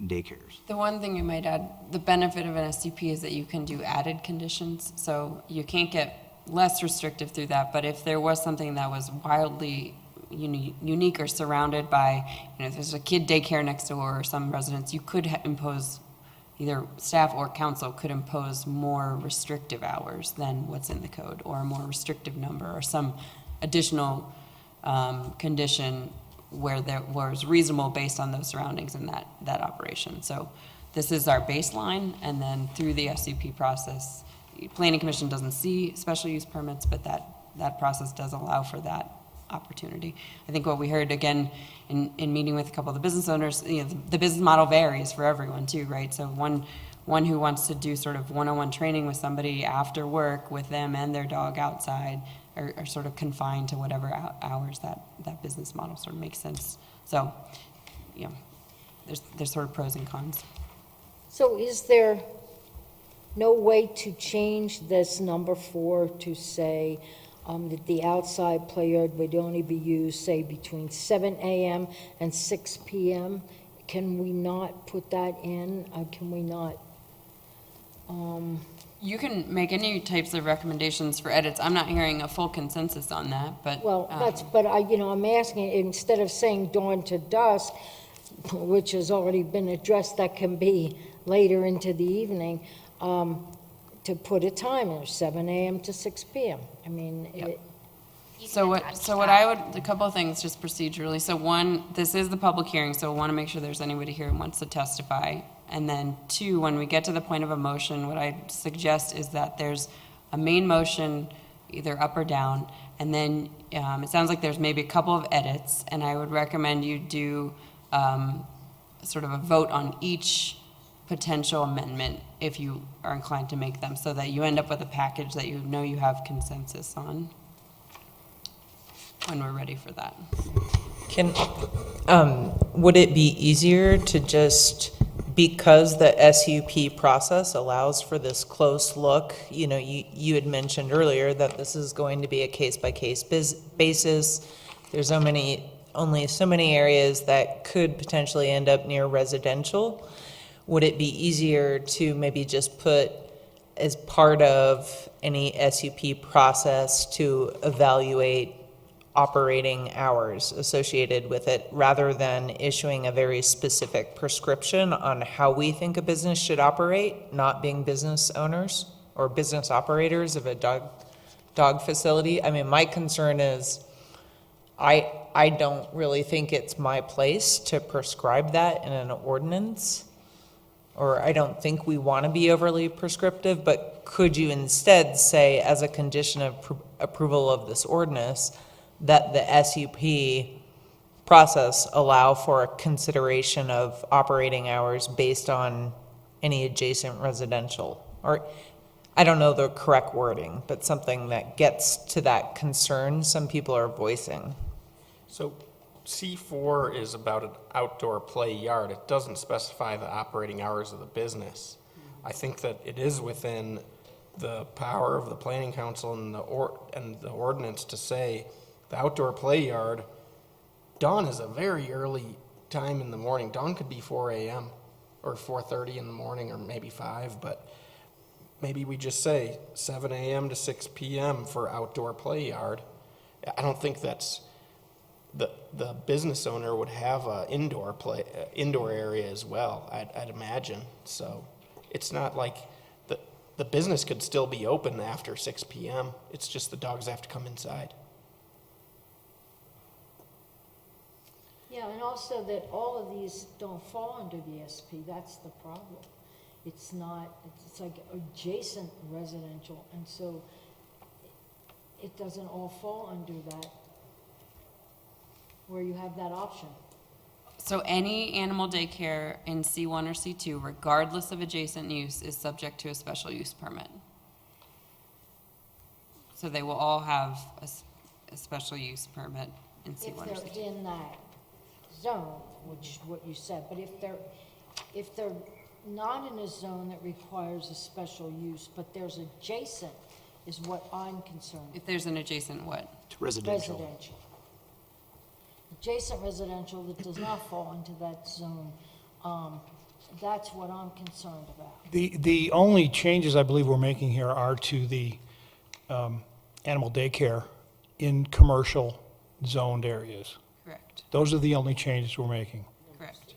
daycares? The one thing you might add, the benefit of an SCP is that you can do added conditions, so you can't get less restrictive through that, but if there was something that was wildly unique or surrounded by, if there's a kid daycare next door or some residence, you could impose either staff or council could impose more restrictive hours than what's in the code, or a more restrictive number, or some additional condition where there was reasonable based on those surroundings and that operation. So this is our baseline, and then through the SUP process, Planning Commission doesn't see special use permits, but that process does allow for that opportunity. I think what we heard again in meeting with a couple of the business owners, the business model varies for everyone too, right? So one who wants to do sort of one-on-one training with somebody after work with them and their dog outside are sort of confined to whatever hours that business model sort of makes sense. So, there's sort of pros and cons. So is there no way to change this number 4 to say that the outside play yard would only be used, say, between 7 a.m. and 6 p.m.? Can we not put that in? Can we not? You can make any types of recommendations for edits. I'm not hearing a full consensus on that, but. Well, I'm asking, instead of saying dawn to dusk, which has already been addressed, that can be later into the evening, to put a timer, 7 a.m. to 6 p.m. I mean, Yep. So what I would, a couple of things just procedurally. So one, this is the public hearing, so I want to make sure there's anybody here who wants to testify. And then 2, when we get to the point of a motion, what I suggest is that there's a main motion, either up or down, and then it sounds like there's maybe a couple of edits, and I would recommend you do sort of a vote on each potential amendment if you are inclined to make them, so that you end up with a package that you know you have consensus on when we're ready for that. Would it be easier to just, because the SUP process allows for this close look, you had mentioned earlier that this is going to be a case-by-case basis. There's only so many areas that could potentially end up near residential. Would it be easier to maybe just put as part of any SUP process to evaluate operating hours associated with it, rather than issuing a very specific prescription on how we think a business should operate, not being business owners or business operators of a dog facility? I mean, my concern is I don't really think it's my place to prescribe that in an ordinance, or I don't think we want to be overly prescriptive, but could you instead say, as a condition of approval of this ordinance, that the SUP process allow for a consideration of operating hours based on any adjacent residential? Or, I don't know the correct wording, but something that gets to that concern some people are voicing. So C4 is about an outdoor play yard. It doesn't specify the operating hours of the business. I think that it is within the power of the planning council and the ordinance to say the outdoor play yard, dawn is a very early time in the morning. Dawn could be 4 a.m. or 4:30 in the morning, or maybe 5, but maybe we just say 7 a.m. to 6 p.m. for outdoor play yard. I don't think that's the business owner would have a indoor area as well, I'd imagine. So it's not like the business could still be open after 6 p.m. It's just the dogs have to come inside. Yeah, and also that all of these don't fall under the SP, that's the problem. It's like adjacent residential, and so it doesn't all fall under that, where you have that option. So any animal daycare in C1 or C2, regardless of adjacent use, is subject to a special use permit. So they will all have a special use permit in C1 or If C2. they're in that zone, which is what you said, but if they're not in a zone that requires a special use, but there's adjacent, is what I'm concerned with. If there's an adjacent what? Residential. Residential. Adjacent residential that does not fall into that zone, that's what I'm concerned about. The only changes I believe we're making here are to the animal daycare in commercial zoned areas. Correct, Those are the only changes we're making. correct.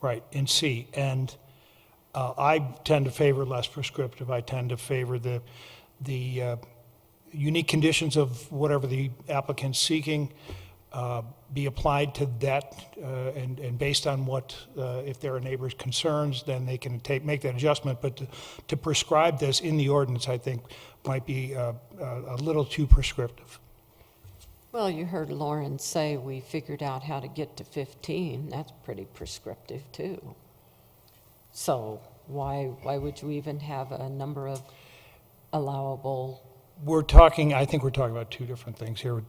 Right, in C. And I tend to favor less prescriptive. I tend to favor the unique conditions of whatever the applicant's seeking be applied to that, and based on what, if there are neighbors' concerns, then they can make that adjustment. But to prescribe this in the ordinance, I think, might be a little too prescriptive. Well, you heard Lauren say we figured out how to get to 15. That's pretty prescriptive, too. So why would you even have a number of allowable? I think we're talking about two different things here.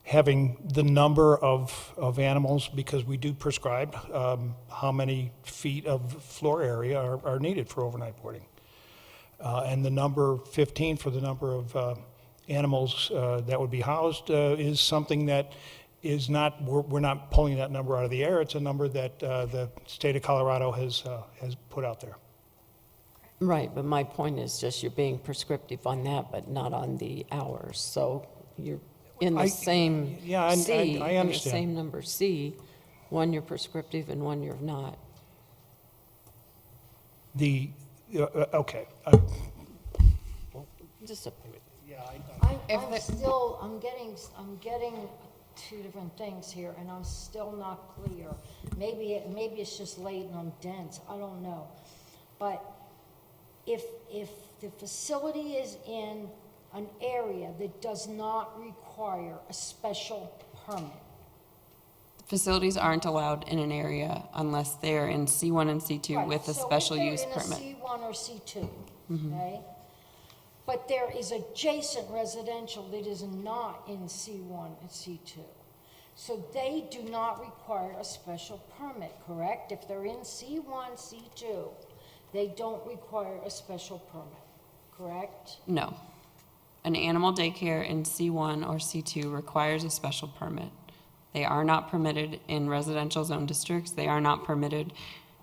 Having the number of animals, because we do prescribe how many feet of floor area are needed for overnight boarding. And the number 15 for the number of animals that would be housed is something that is not, we're not pulling that number out of the air. It's a number that the state of Colorado has put out there. Right, but my point is just you're being prescriptive on that, but not on the hours. So you're in the same yeah, C, I in the understand. same number C, one you're prescriptive and one you're not. Okay. Just a, I'm getting two different things here, and I'm still not clear. Maybe it's just late and I'm dense, I don't know. But if the facility is in an area that does not require a special permit, Facilities aren't allowed in an area unless they're in C1 and C2 right, with a so special if they're use permit. in a C1 or C2, okay? But there is adjacent residential that is not in C1 and C2. So they do not require a special permit, correct? If they're in C1, C2, they don't require a special permit, correct? No. An animal daycare in C1 or C2 requires a special permit. They are not permitted in residential zone districts. They are not permitted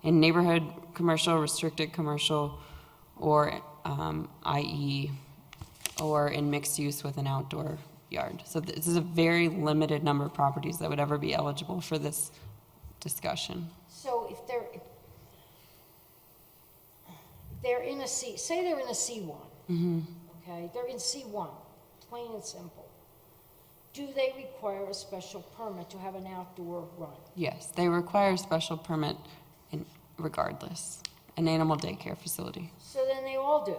in neighborhood commercial, restricted commercial, or IE, or in mixed use with an outdoor yard. So this is a very limited number of properties that would ever be eligible for this discussion. So if they're in a C, say they're in a C1, okay? They're in C1, plain and simple. Do they require a special permit to have an outdoor run? Yes, they require a special permit regardless. An animal daycare facility. So then they all do.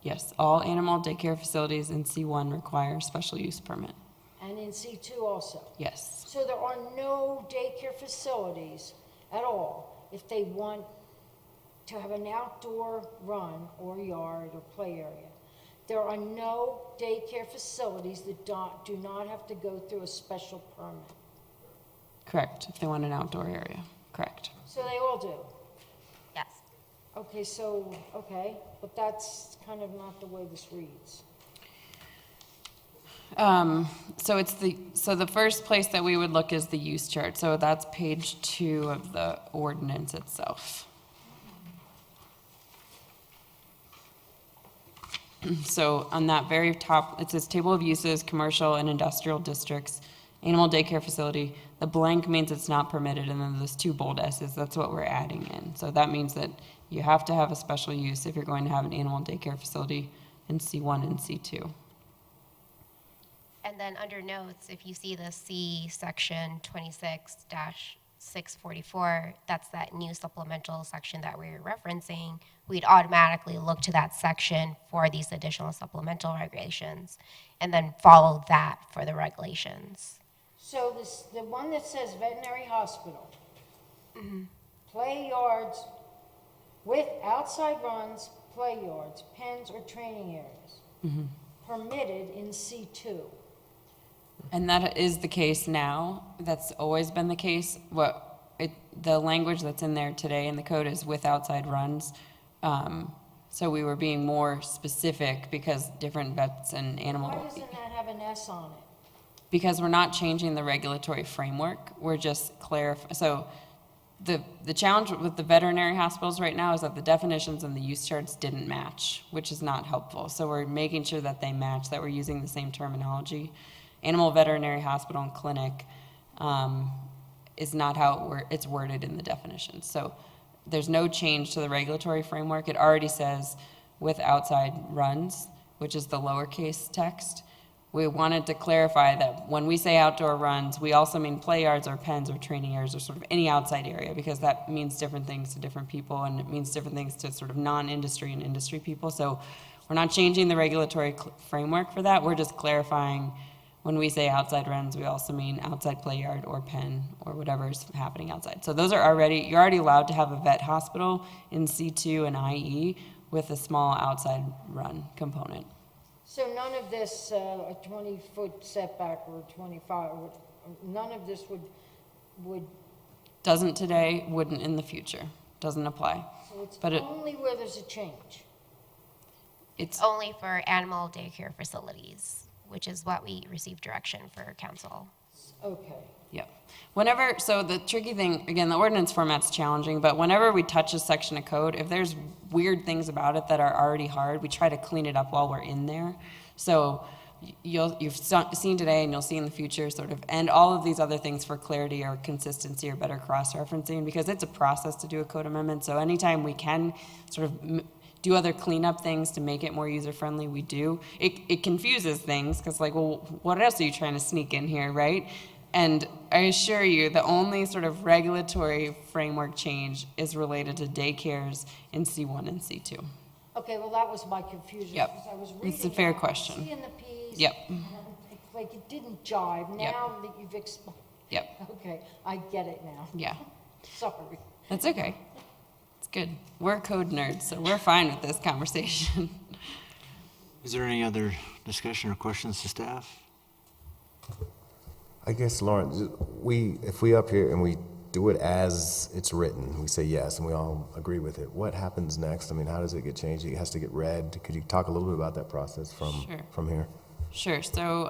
Yes, all animal daycare facilities in C1 require a special use permit. And in C2 also. Yes. So there are no daycare facilities at all if they want to have an outdoor run or yard or play area. There are no daycare facilities that do not have to go through a special permit. Correct, if they want an outdoor area. Correct. So they all do. Yes. Okay, but that's kind of not the way this reads. So the first place that we would look is the use chart. So that's page 2 of the ordinance itself. So on that very top, it says table of uses, commercial and industrial districts, animal daycare facility. The blank means it's not permitted, and then those 2 bold S's, that's what we're adding in. So that means that you have to have a special use if you're going to have an animal daycare facility in C1 and C2. And then under notes, if you see the C section 26-644, that's that new supplemental section that we're referencing, we'd automatically look to that section for these additional supplemental regulations and then follow that for the regulations. So the one that says veterinary hospital, play yards with outside runs, play yards, pens or training areas, permitted in C2. And that is the case now. That's always been the case. The language that's in there today in the code is with outside runs. So we were being more specific because different vets and animal. Why doesn't that have an S on it? Because we're not changing the regulatory framework. We're just clarifying. So the challenge with the veterinary hospitals right now is that the definitions and the use charts didn't match, which is not helpful. So we're making sure that they match, that we're using the same terminology. Animal veterinary hospital and clinic is not how it's worded in the definition. So there's no change to the regulatory framework. It already says with outside runs, which is the lowercase text. We wanted to clarify that when we say outdoor runs, we also mean play yards or pens or training areas or sort of any outside area, because that means different things to different people, and it means different things to sort of non-industry and industry people. So we're not changing the regulatory framework for that. We're just clarifying when we say outside runs, we also mean outside play yard or pen or whatever is happening outside. So those are already, you're already allowed to have a vet hospital in C2 and IE with a small outside run component. So none of this, a 20-foot setback or 25, none of this would, Doesn't today, wouldn't in the future. Doesn't apply. so it's But it- only where there's a change. It's, Only for animal daycare facilities, which is what we received direction for council. Okay. yep. Whenever, so the tricky thing, again, the ordinance format's challenging, but whenever we touch a section of code, if there's weird things about it that are already hard, we try to clean it up while we're in there. So you've seen today and you'll see in the future sort of, and all of these other things for clarity or consistency or better cross-referencing, because it's a process to do a code amendment. So anytime we can sort of do other cleanup things to make it more user-friendly, we do. It confuses things, because like, well, what else are you trying to sneak in here, right? And I assure you, the only sort of regulatory framework change is related to daycares in C1 and C2. Okay, well, that was my confusion. Yep. Because I was reading It's a fair it, I was question. seeing the Ps. Yep. and it's like it didn't jive. Yep. Now that you've explained, Yep, okay, I get it now. yeah, Sorry. that's okay. It's good. We're code nerds, so we're fine with this conversation. Is there any other discussion or questions to staff? I guess, Lauren, if we up here and we do it as it's written, we say yes, and we all agree with it, what happens next? I mean, how does it get changed? It has to get read. Could you talk a little bit about that process Sure. from here? Sure. So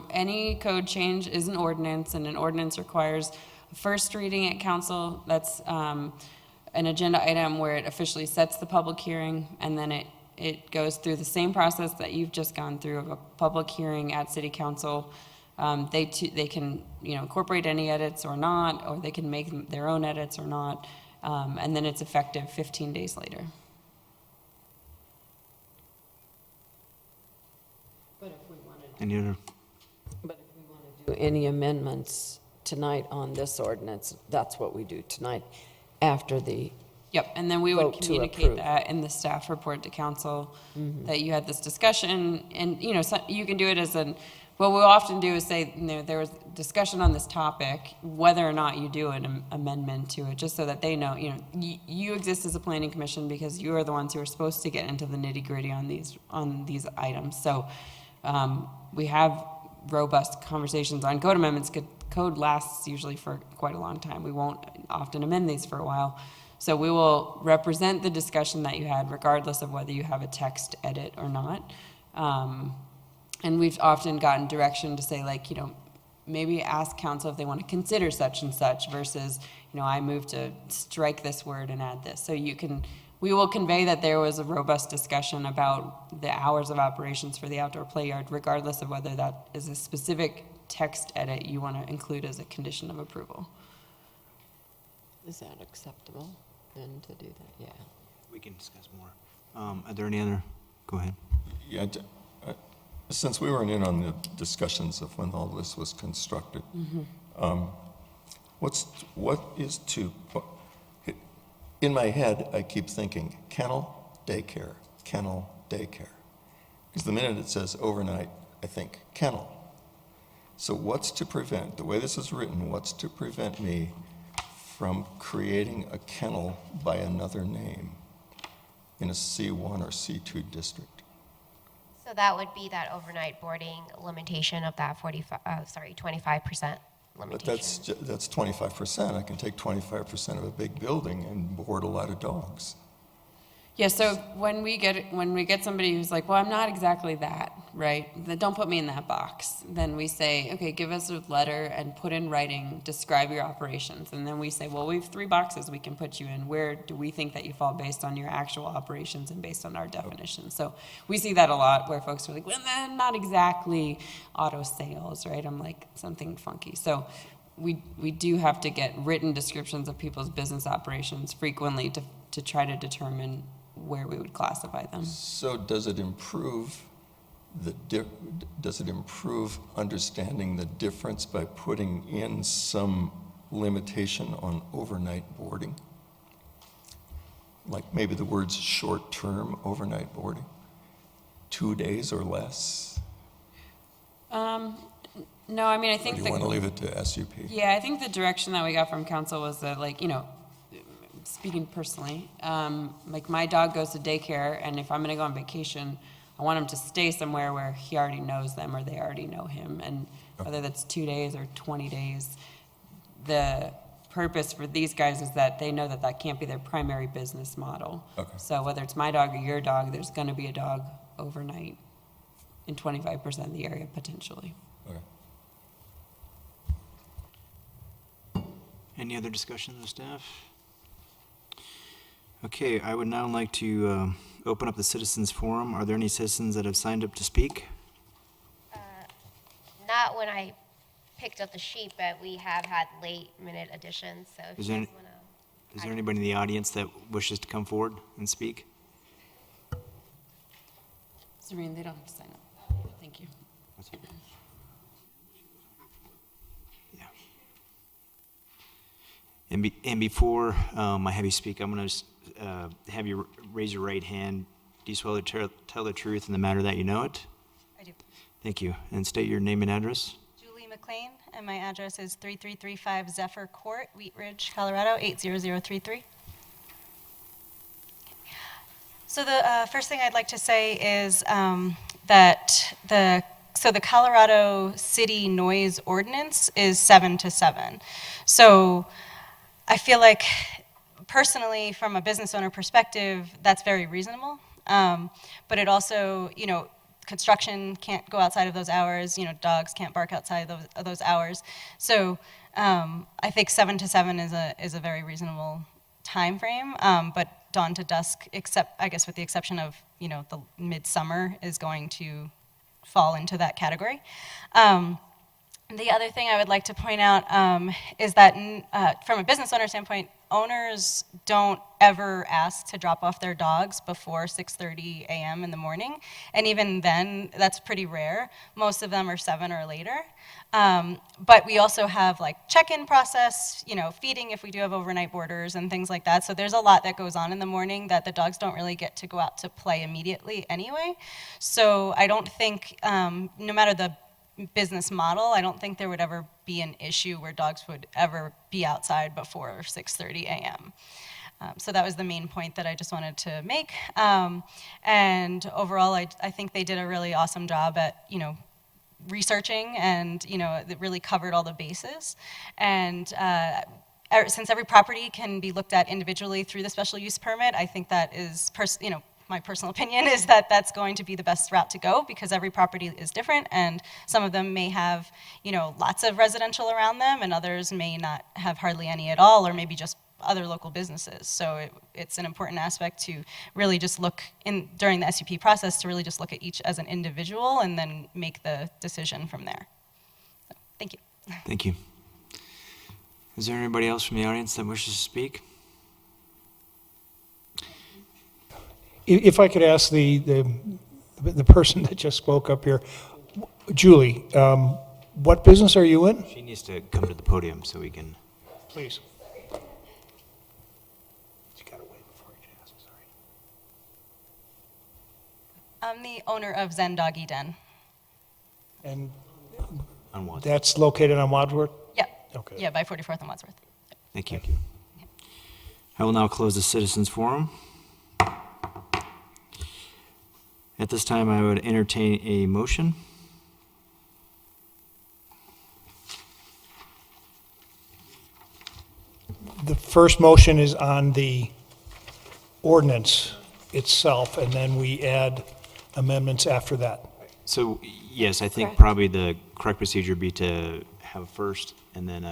any code change is an ordinance, and an ordinance requires a first reading at council. That's an agenda item where it officially sets the public hearing, and then it goes through the same process that you've just gone through of a public hearing at city council. They can incorporate any edits or not, or they can make their own edits or not, and then it's effective 15 days later. But if we wanted, Any other? but if we want to do any amendments tonight on this ordinance, that's what we do tonight after the, Yep, and then we would Vote to communicate approve. that in the staff report to council, that you had this discussion, and, so you can do it as what we'll often do is say, there was discussion on this topic, whether or not you do an amendment to it, just so that they know, you exist as a planning commission because you are the ones who are supposed to get into the nitty-gritty on these items. So, we have robust conversations on code amendments. Code lasts usually for quite a long time. We won't often amend these for a while. So we will represent the discussion that you had regardless of whether you have a text edit or not. And we've often gotten direction to say, like, maybe ask council if they want to consider such and such versus, I move to strike this word and add this. So we will convey that there was a robust discussion about the hours of operations for the outdoor play yard, regardless of whether that is a specific text edit you want to include as a condition of approval. is that acceptable then to do that? Yeah. We can discuss more. Are there any other? Go ahead. Yeah, since we weren't in on the discussions of when all this was constructed, in my head, I keep thinking kennel, daycare, kennel, daycare. Because the minute it says overnight, I think kennel. So what's to prevent, the way this is written, what's to prevent me from creating a kennel by another name in a C1 or C2 district? So that would be that overnight boarding limitation of that 25% But limitation. that's 25%. I can take 25% of a big building and board a lot of dogs. Yeah, so when we get somebody who's like, well, I'm not exactly that, right? Then don't put me in that box. Then we say, okay, give us a letter and put in writing, describe your operations. And then we say, well, we have 3 boxes we can put you in. Where do we think that you fall based on your actual operations and based on our definitions? So we see that a lot where folks are like, well, not exactly auto sales, right? I'm like, something funky. So we do have to get written descriptions of people's business operations frequently to try to determine where we would classify them. So does it improve understanding the difference by putting in some limitation on overnight boarding? Like maybe the words short-term overnight boarding, 2 days or less? No, I mean, I Or think do you want to leave it to SUP? Yeah, I think the direction that we got from council was that, like, you know, speaking personally, like my dog goes to daycare, and if I'm going to go on vacation, I want him to stay somewhere where he already knows them or they already know him. And whether that's 2 days or 20 days, the purpose for these guys is that they know that that can't be their primary business model. Okay. So whether it's my dog or your dog, there's going to be a dog overnight in 25% of the area potentially. Okay. Any other discussion with staff? Okay, I would now like to open up the citizens forum. Are there any citizens that have signed up to speak? Not when I picked up the sheet, but we have had late-minute additions, so if Is you there guys want to... Is there anybody in the audience that wishes to come forward and speak? Serene, they don't have to sign up. Thank you. Yeah. And before I have you speak, I'm going to have you raise your right hand. Do you swear to tell the truth in the matter that you know it? I do. Thank you. And state your name and address. Julie McLean, and my address is 3335 Zephyr Court, Wheat Ridge, Colorado, 80033. So the first thing I'd like to say is that the Colorado City Noise Ordinance is 7 to 7. So I feel like personally, from a business owner perspective, that's very reasonable. But it also, you know, construction can't go outside of those hours. You know, dogs can't bark outside of those hours. So I think 7 to 7 is a very reasonable time frame. But dawn to dusk, except I guess with the exception of, you know, the midsummer is going to fall into that category. The other thing I would like to point out is that from a business owner standpoint, owners don't ever ask to drop off their dogs before 6:30 a.m. in the morning. And even then, that's pretty rare. Most of them are 7 or later. But we also have like check-in process, you know, feeding if we do have overnight boarders and things like that. So there's a lot that goes on in the morning that the dogs don't really get to go out to play immediately anyway. So I don't think, no matter the business model, I don't think there would ever be an issue where dogs would ever be outside before 6:30 a.m. So that was the main point that I just wanted to make. And overall, I think they did a really awesome job at, you know, researching, and, you know, it really covered all the bases. And since every property can be looked at individually through the special use permit, I think that is, you know, my personal opinion is that that's going to be the best route to go, because every property is different, and some of them may have, you know, lots of residential around them, and others may not have hardly any at all, or maybe just other local businesses. So it's an important aspect to really just look in during the SUP process, to really just look at each as an individual and then make the decision from there. So, thank you. Thank you. Is there anybody else from the audience that wishes to speak? If I could ask the person that just spoke up here, Julie, what business are you in? She needs to come to the podium so we can... Please. I'm the owner of Zen Doggy Den. And On Wadsworth. that's located on Wadsworth? Yeah. Okay. Yeah, by 44th and Wadsworth. Thank you. I will now close the citizens forum. At this time, I would entertain a motion. The first motion is on the ordinance itself, and then we add amendments after that. So, yes, I think probably the correct procedure would be to have a first, and then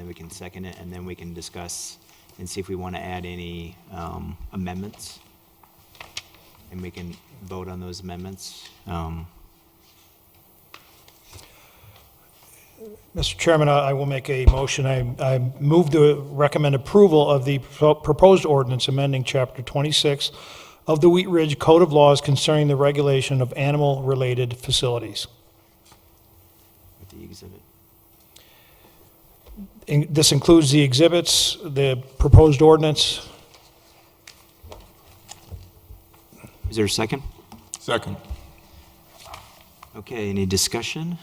we can second it, and then we can discuss and see if we want to add any amendments. And we can vote on those amendments. Mr. Chairman, I will make a motion. I move to recommend approval of the proposed ordinance amending Chapter 26 of the Wheat Ridge Code of Laws concerning the regulation of animal-related facilities. With the exhibit. This includes the exhibits, the proposed ordinance. Is there a second? Second. Okay, any discussion?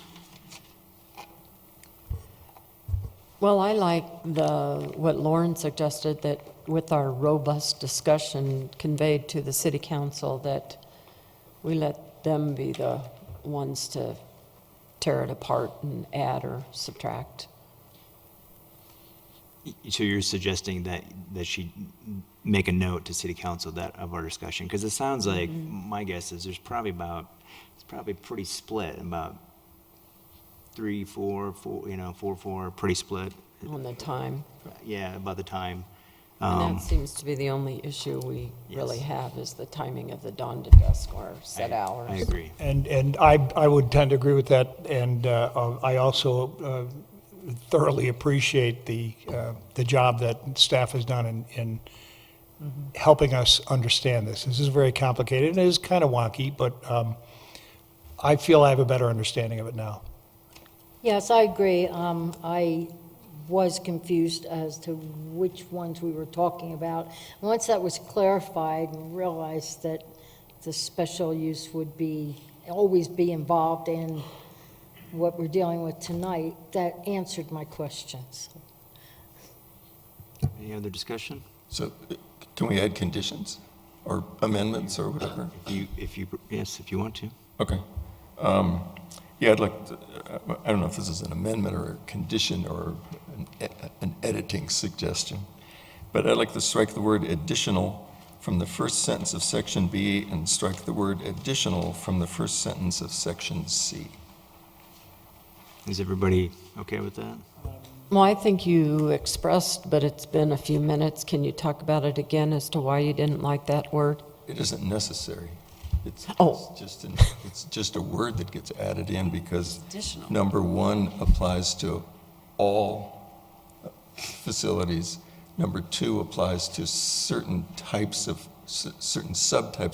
Well, I like what Lauren suggested, that with our robust discussion conveyed to the city council, that we let them be the ones to tear it apart and add or subtract. So you're suggesting that she make a note to city council of our discussion? Because it sounds like, my guess is it's probably pretty split, about 3-4, 4-4, pretty split. On the time. Yeah, about the time. And that seems to be the only issue we really Yes. have, is the timing of the dawn to dusk or set hours. I agree. And I would tend to agree with that, and I also thoroughly appreciate the job that staff has done in helping us understand this. This is very complicated, and it is kind of wonky, but I feel I have a better understanding of it now. Yes, I agree. I was confused as to which ones we were talking about. Once that was clarified and realized that the special use would always be involved in what we're dealing with tonight, that answered my questions. Any other discussion? So can we add conditions or amendments or whatever? If you want to. Okay. Yeah, I'd like to, I don't know if this is an amendment or a condition or an editing suggestion, but I'd like to strike the word additional from the first sentence of section B and strike the word additional from the first sentence of section C. Is everybody okay with that? Well, I think you expressed, but it's been a few minutes. Can you talk about it again as to why you didn't like that word? It isn't necessary. It's just a word that gets added in because Additional. number one applies to all facilities. Number two applies to certain subtypes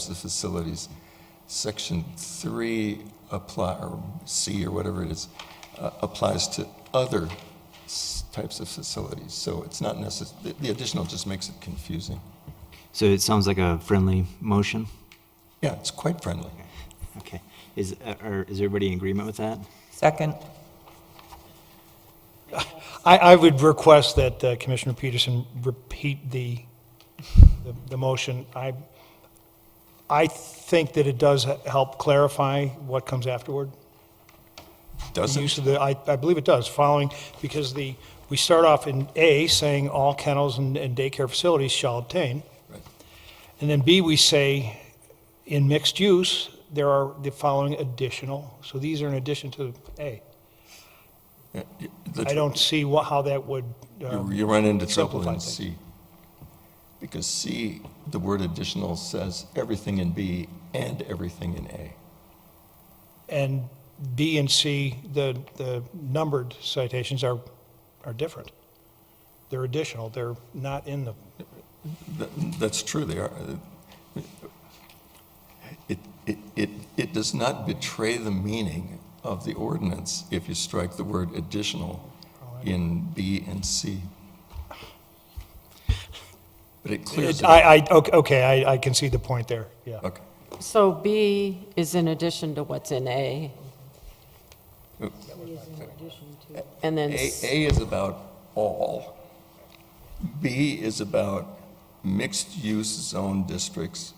of facilities. Section 3 or C or whatever it is, applies to other types of facilities. So it's not necessary. The additional just makes it confusing. So it sounds like a friendly motion? Yeah, it's quite friendly. Okay. Is everybody in agreement with that? Second. I would request that Commissioner Peterson repeat the motion. I think that it does help clarify what comes afterward. Does The it? use of I believe it does, because we start off in A, saying all kennels and daycare facilities shall obtain. Right. And then B, we say, in mixed use, there are the following additional, so these are in addition to A. Yeah, I don't see how that would You run into trouble simplify in things. C. Because C, the word additional says everything in B and everything in A. And B and C, the numbered citations are different. They're additional, they're not in the, That's true, they are. It does not betray the meaning of the ordinance if you strike the word additional in B and C. But it clears it up. okay, I can see the point there, yeah. Okay. So B is in addition to what's in A, and then A is about all. B is about mixed-use zone districts,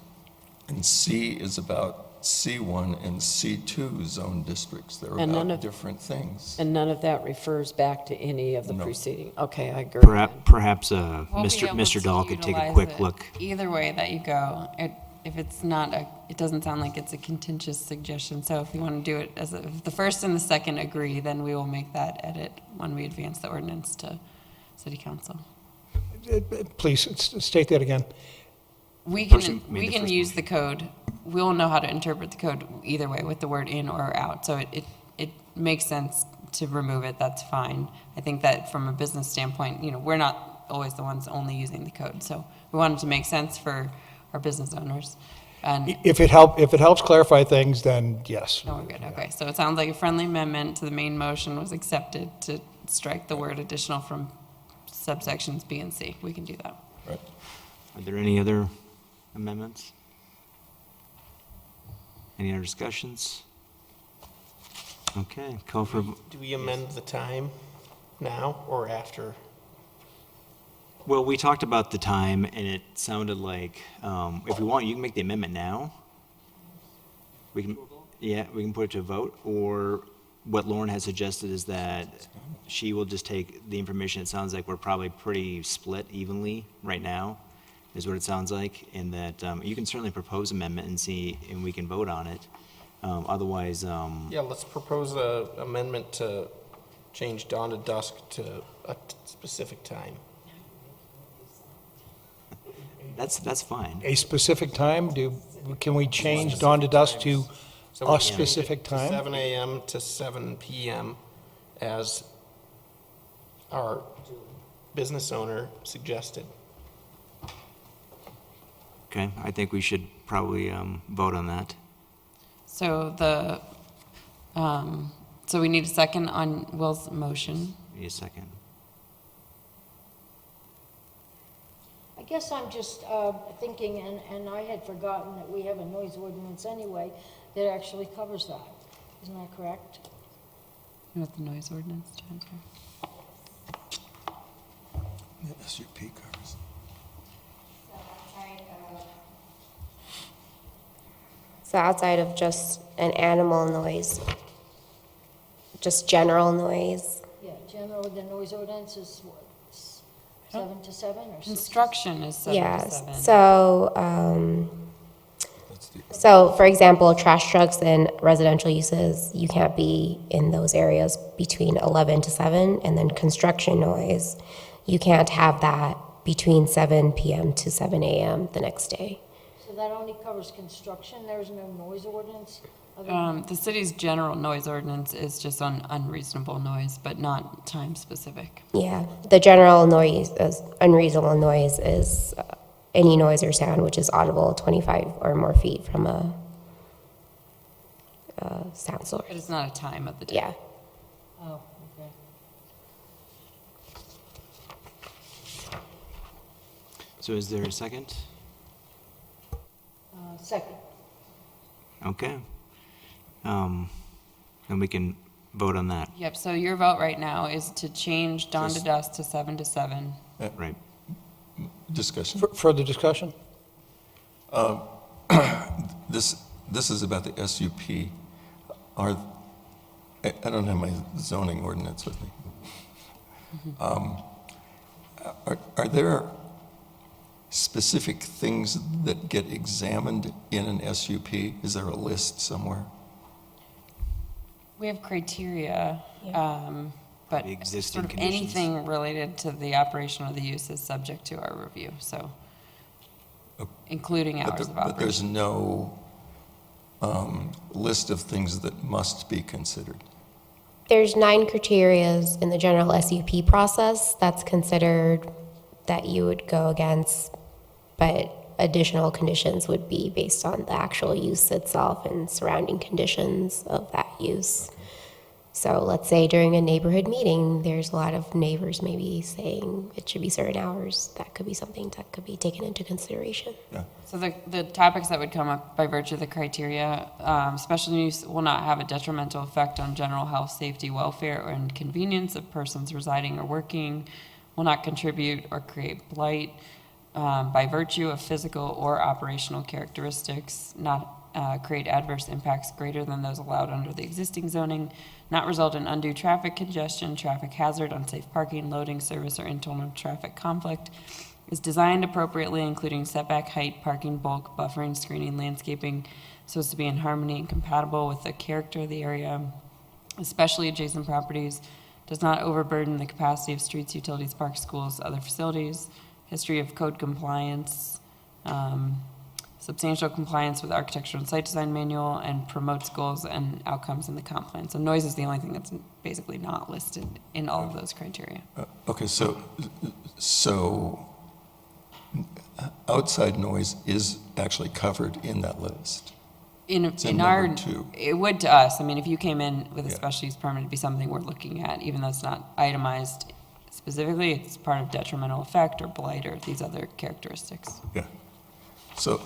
and C is about C1 and C2 zone districts. They're And none about of- different things. and none of that refers back to any of the No. preceding. Okay, I agree. Perhaps We'll be able Mr. to Dahl could take a utilize quick it look. Either way that you go, if it's not it doesn't sound like it's a contentious suggestion. So if you want to do it if the first and the second agree, then we will make that edit when we advance the ordinance to City Council. Please, state that again. We Person can, made we the can first use the code. We'll know how to interpret the code either way with the word in or out. So it makes sense to remove it, that's fine. I think that from a business standpoint, we're not always the ones only using the code, so we wanted to make sense for our business owners. And If it helps clarify things, then yes. no, we're good. Okay, so it sounds like a friendly amendment to the main motion was accepted to strike the word additional from subsections B and C. We can do that. Are there any other amendments? Any other discussions? Okay, call for, Do we amend the time now or after? well, we talked about the time, and it sounded like, if we want, you can make the amendment now. We can, yeah, we can put it to a vote, or what Lauren has suggested is that she will just take the information. It sounds like we're probably pretty split evenly right now, is what it sounds like, and that you can certainly propose amendment and see, and we can vote on it. Otherwise, Yeah, let's propose a amendment to change dawn to dusk to a specific time. that's fine. A specific time, can we change dawn to dusk to So we a change it specific to time? 7 a.m. to 7 p.m. as our business owner suggested. Okay, I think we should probably vote on that. So so we need a second on Will's motion. Need a second. I guess I'm just thinking, and I had forgotten that we have a noise ordinance anyway that actually covers that. Isn't that correct? You know what the noise ordinance, Jennifer? The SUP covers. So outside of just an animal noise, just general noise. Yeah, general, the noise ordinance is what, 7 to 7 or 6? Construction is 7 to Yes, 7. so for example, trash trucks and residential uses, you can't be in those areas between 11 to 7, and then construction noise, you can't have that between 7 p.m. to 7 a.m. the next day. So that only covers construction, there's no noise ordinance? The city's general noise ordinance is just on unreasonable noise, but not time specific. Yeah, the general noise, unreasonable noise is any noise or sound which is audible 25 or more feet from a sound source. But it's not a time of the day. Yeah. Oh, okay. So is there a second? Second. Okay. And we can vote on that. Yep, so your vote right now is to change dawn to dusk to 7 to 7. Right. Discussion. Further discussion? This is about the SUP. I don't have my zoning ordinance with me. Are there specific things that get examined in an SUP? Is there a list somewhere? We have criteria, but The existing sort of conditions. anything related to the operation of the use is subject to our review, so including hours of But there's operation. no list of things that must be considered. There's 9 criterias in the general SUP process that's considered that you would go against, but additional conditions would be based on the actual use itself and surrounding conditions of that use. So let's say during a neighborhood meeting, there's a lot of neighbors maybe saying it should be certain hours. That could be something that could be taken into consideration. So the topics that would come up by virtue of the criteria, special use will not have a detrimental effect on general health, safety, welfare, and convenience of persons residing or working, will not contribute or create blight, by virtue of physical or operational characteristics, not create adverse impacts greater than those allowed under the existing zoning, not result in undue traffic congestion, traffic hazard, unsafe parking, loading service, or internal traffic conflict, is designed appropriately, including setback height, parking bulk, buffering, screening, landscaping, so as to be in harmony and compatible with the character of the area, especially adjacent properties, does not overburden the capacity of streets, utilities, parks, schools, other facilities, history of code compliance, substantial compliance with architectural and site design manual, and promotes goals and outcomes in the comp plan. So noise is the only thing that's basically not listed in all of those criteria. Okay, so outside noise is actually covered in that list. It's In our, number 2. it would to us. I mean, if you came in with a Yeah. special use permit, it'd be something we're looking at, even though it's not itemized specifically. It's part of detrimental effect or blight or these other characteristics. Yeah. So,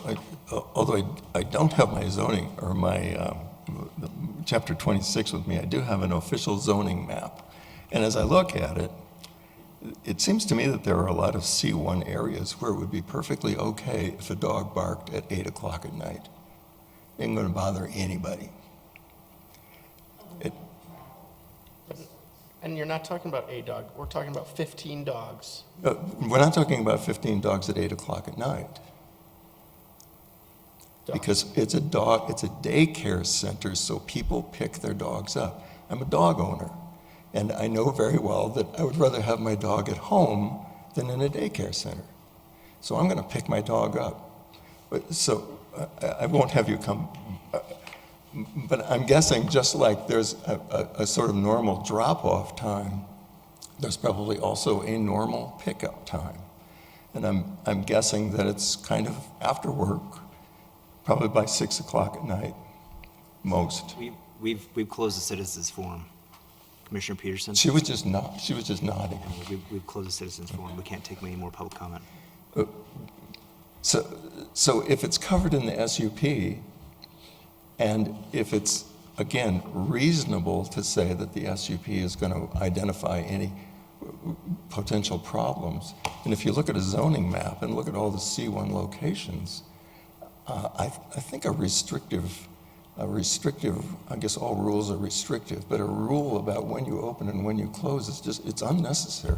although I don't have my zoning or my chapter 26 with me, I do have an official zoning map. And as I look at it, it seems to me that there are a lot of C1 areas where it would be perfectly okay if a dog barked at 8 o'clock at night. It ain't going to bother anybody. And you're not talking about a dog, we're talking about 15 dogs. We're not talking about 15 dogs at 8 o'clock at night. Because it's a daycare center, so people pick their dogs up. I'm a dog owner, and I know very well that I would rather have my dog at home than in a daycare center. So I'm going to pick my dog up. So I won't have you come, but I'm guessing just like there's a sort of normal drop-off time, there's probably also a normal pickup time. And I'm guessing that it's kind of after work, probably by 6 o'clock at night, most. We've closed the citizens forum. Commissioner Peterson? She was just nodding. We've closed the citizens forum. We can't take any more public comment. So if it's covered in the SUP, and if it's, again, reasonable to say that the SUP is going to identify any potential problems, and if you look at a zoning map and look at all the C1 locations, I think a restrictive, I guess all rules are restrictive, but a rule about when you open and when you close is just, it's unnecessary.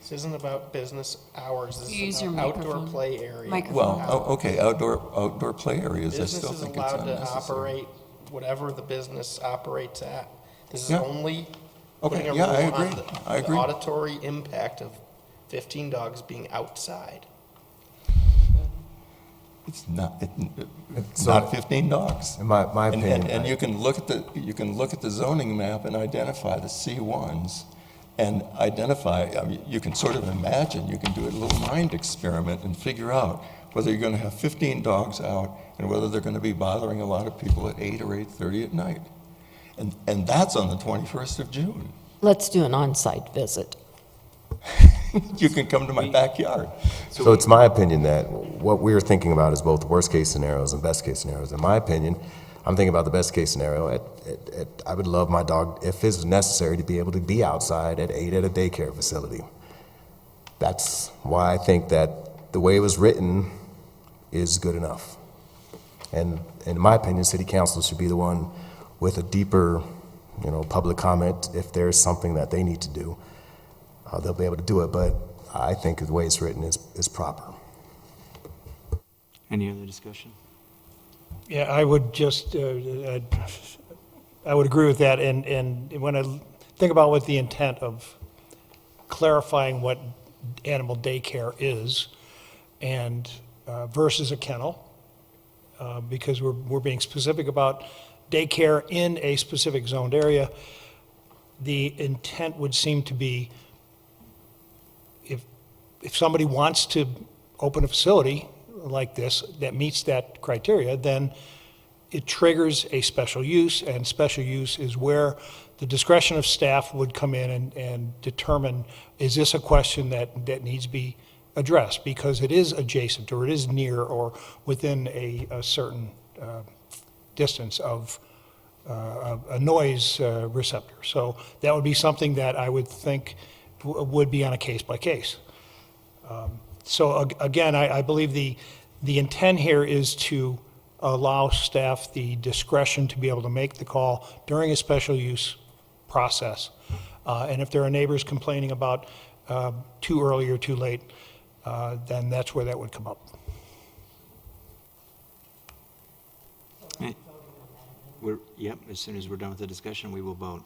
This isn't about business hours, this Use is your about outdoor microphone. play area. Microphone. Well, okay, outdoor play areas, I still Business is think it's allowed to unnecessary. operate whatever the business operates at. This is Yeah. only Okay, putting a yeah, I rule on agree. the I agree. auditory impact of 15 dogs being outside. It's not, So- not 15 dogs. In my opinion, And you can look at the zoning map and identify the C1s and identify, I mean, you can sort of imagine, you can do a little mind experiment and figure out whether you're going to have 15 dogs out and whether they're going to be bothering a lot of people at 8 or 8:30 at night. And that's on the 21st of June. Let's do an on-site visit. You can come to my backyard. So it's my opinion that what we're thinking about is both worst-case scenarios and best-case scenarios. In my opinion, I'm thinking about the best-case scenario. I would love my dog, if it's necessary, to be able to be outside at 8 at a daycare facility. That's why I think that the way it was written is good enough. And in my opinion, city council should be the one with a deeper, public comment. If there's something that they need to do, they'll be able to do it. But I think the way it's written is proper. Any other discussion? Yeah, I would just, I would agree with that, and when I think about what the intent of clarifying what animal daycare is, and versus a kennel, because we're being specific about daycare in a specific zoned area, the intent would seem to be, if somebody wants to open a facility like this that meets that criteria, then it triggers a special use, and special use is where the discretion of staff would come in and determine, is this a question that needs to be addressed, because it is adjacent, or it is near, or within a certain distance of a noise receptor. So that would be something that I would think would be on a case-by-case. So again, I believe the intent here is to allow staff the discretion to be able to make the call during a special use process. And if there are neighbors complaining about too early or too late, then that's where that would come up. Yep, as soon as we're done with the discussion, we will vote.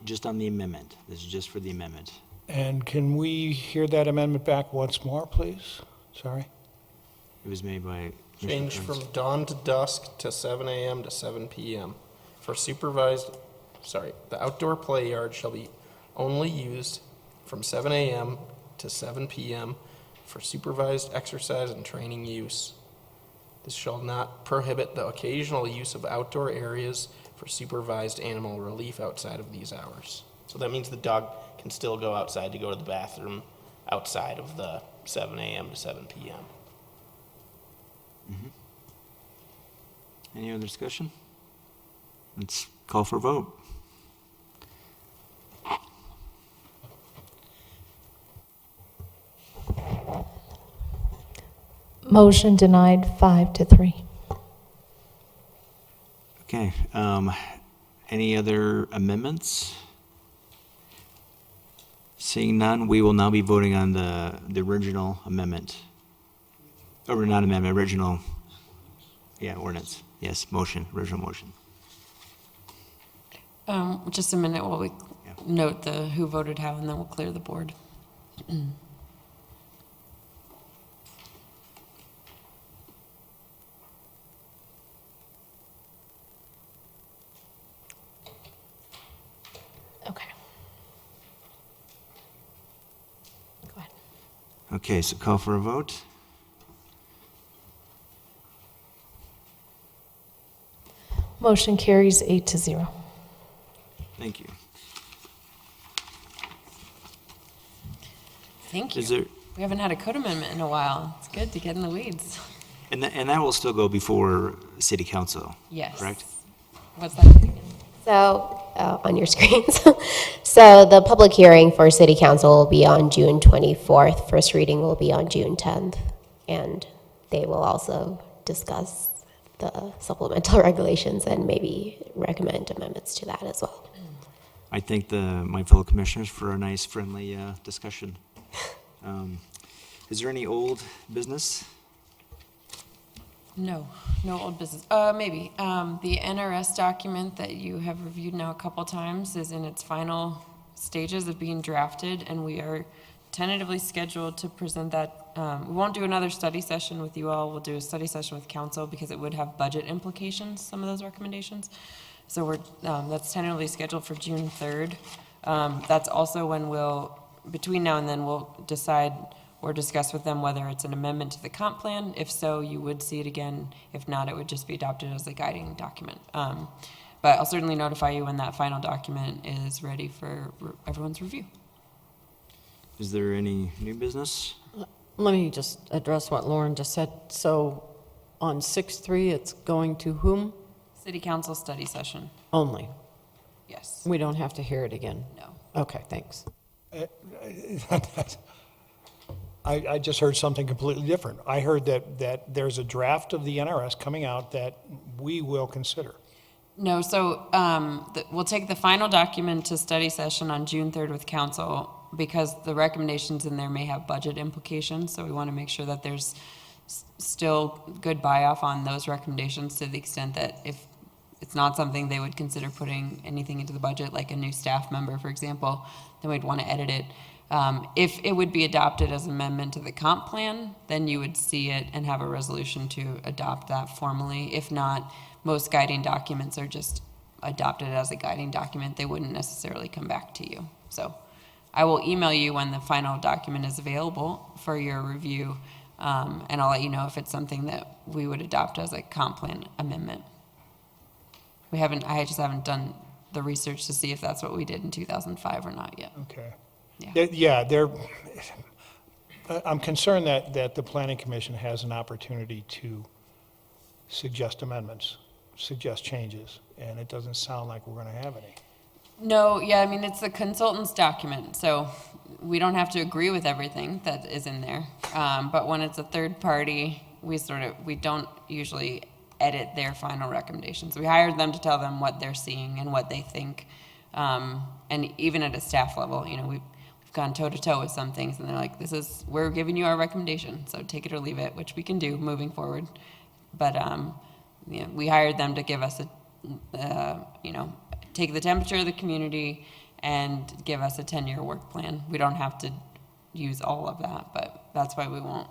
Just on the amendment. This is just for the amendment. And can we hear that amendment back once more, please? Sorry. It was made by. Change from dawn to dusk to 7 a.m. to 7 p.m. For supervised, the outdoor play yard shall be only used from 7 a.m. to 7 p.m. for supervised exercise and training use. This shall not prohibit the occasional use of outdoor areas for supervised animal relief outside of these hours. So that means the dog can still go outside to go to the bathroom outside of the 7 a.m. to 7 p.m. Any other discussion? Let's call for a vote. Motion denied 5-3. Okay, any other amendments? Seeing none, we will now be voting on the original amendment. Or not amendment, original, ordinance. Yes, original motion. Just a minute while we note the who voted how, and then we'll clear the board. Okay. Go ahead. Okay, so call for a vote. Motion carries 8-0. Thank you. Thank you. Is there, We haven't had a code amendment in a while. It's good to get in the weeds. and that will still go before city council, Yes. correct? What's that? So, on your screens. So the public hearing for city council will be on June 24th. First reading will be on June 10th. And they will also discuss the supplemental regulations and maybe recommend amendments to that as well. I thank my fellow commissioners for a nice, friendly discussion. Is there any old business? No old business. Maybe. The NRS document that you have reviewed now a couple times is in its final stages of being drafted, and we are tentatively scheduled to present that. We won't do another study session with you all. We'll do a study session with council because it would have budget implications, some of those recommendations. So that's tentatively scheduled for June 3rd. That's also when between now and then, we'll decide or discuss with them whether it's an amendment to the comp plan. If so, you would see it again. If not, it would just be adopted as a guiding document. But I'll certainly notify you when that final document is ready for everyone's review. Is there any new business? Let me just address what Lauren just said. So on 6-3, it's going to whom? City council study session. Only. Yes. We don't have to hear it again? No. Okay, thanks. I just heard something completely different. I heard that there's a draft of the NRS coming out that we will consider. No, so we'll take the final document to study session on June 3rd with council because the recommendations in there may have budget implications. So we want to make sure that there's still good buy-off on those recommendations to the extent that if it's not something they would consider putting anything into the budget, like a new staff member, for example, then we'd want to edit it. If it would be adopted as an amendment to the comp plan, then you would see it and have a resolution to adopt that formally. If not, most guiding documents are just adopted as a guiding document. They wouldn't necessarily come back to you. So I will email you when the final document is available for your review, and I'll let you know if it's something that we would adopt as a comp plan amendment. I just haven't done the research to see if that's what we did in 2005 or not yet. Okay. Yeah. I'm concerned that the planning commission has an opportunity to suggest amendments, suggest changes, and it doesn't sound like we're going to have any. No, yeah, I mean, it's the consultant's document, so we don't have to agree with everything that is in there. But when it's a third party, we don't usually edit their final recommendations. We hired them to tell them what they're seeing and what they think. And even at a staff level, we've gone toe to toe with some things, and they're like, we're giving you our recommendation, so take it or leave it, which we can do moving forward. But, we hired them to give us take the temperature of the community and give us a 10-year work plan. We don't have to use all of that, but that's why we won't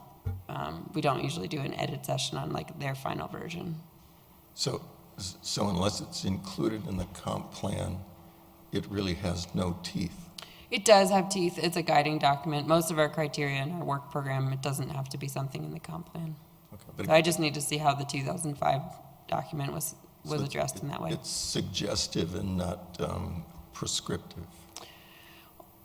we don't usually do an edit session on like their final version. So unless it's included in the comp plan, it really has no teeth. It does have teeth. It's a guiding document. Most of our criteria in our work program, it doesn't have to be something in the comp plan. Okay, but So I just need to see how the 2005 document was addressed in that way. It's suggestive and not prescriptive.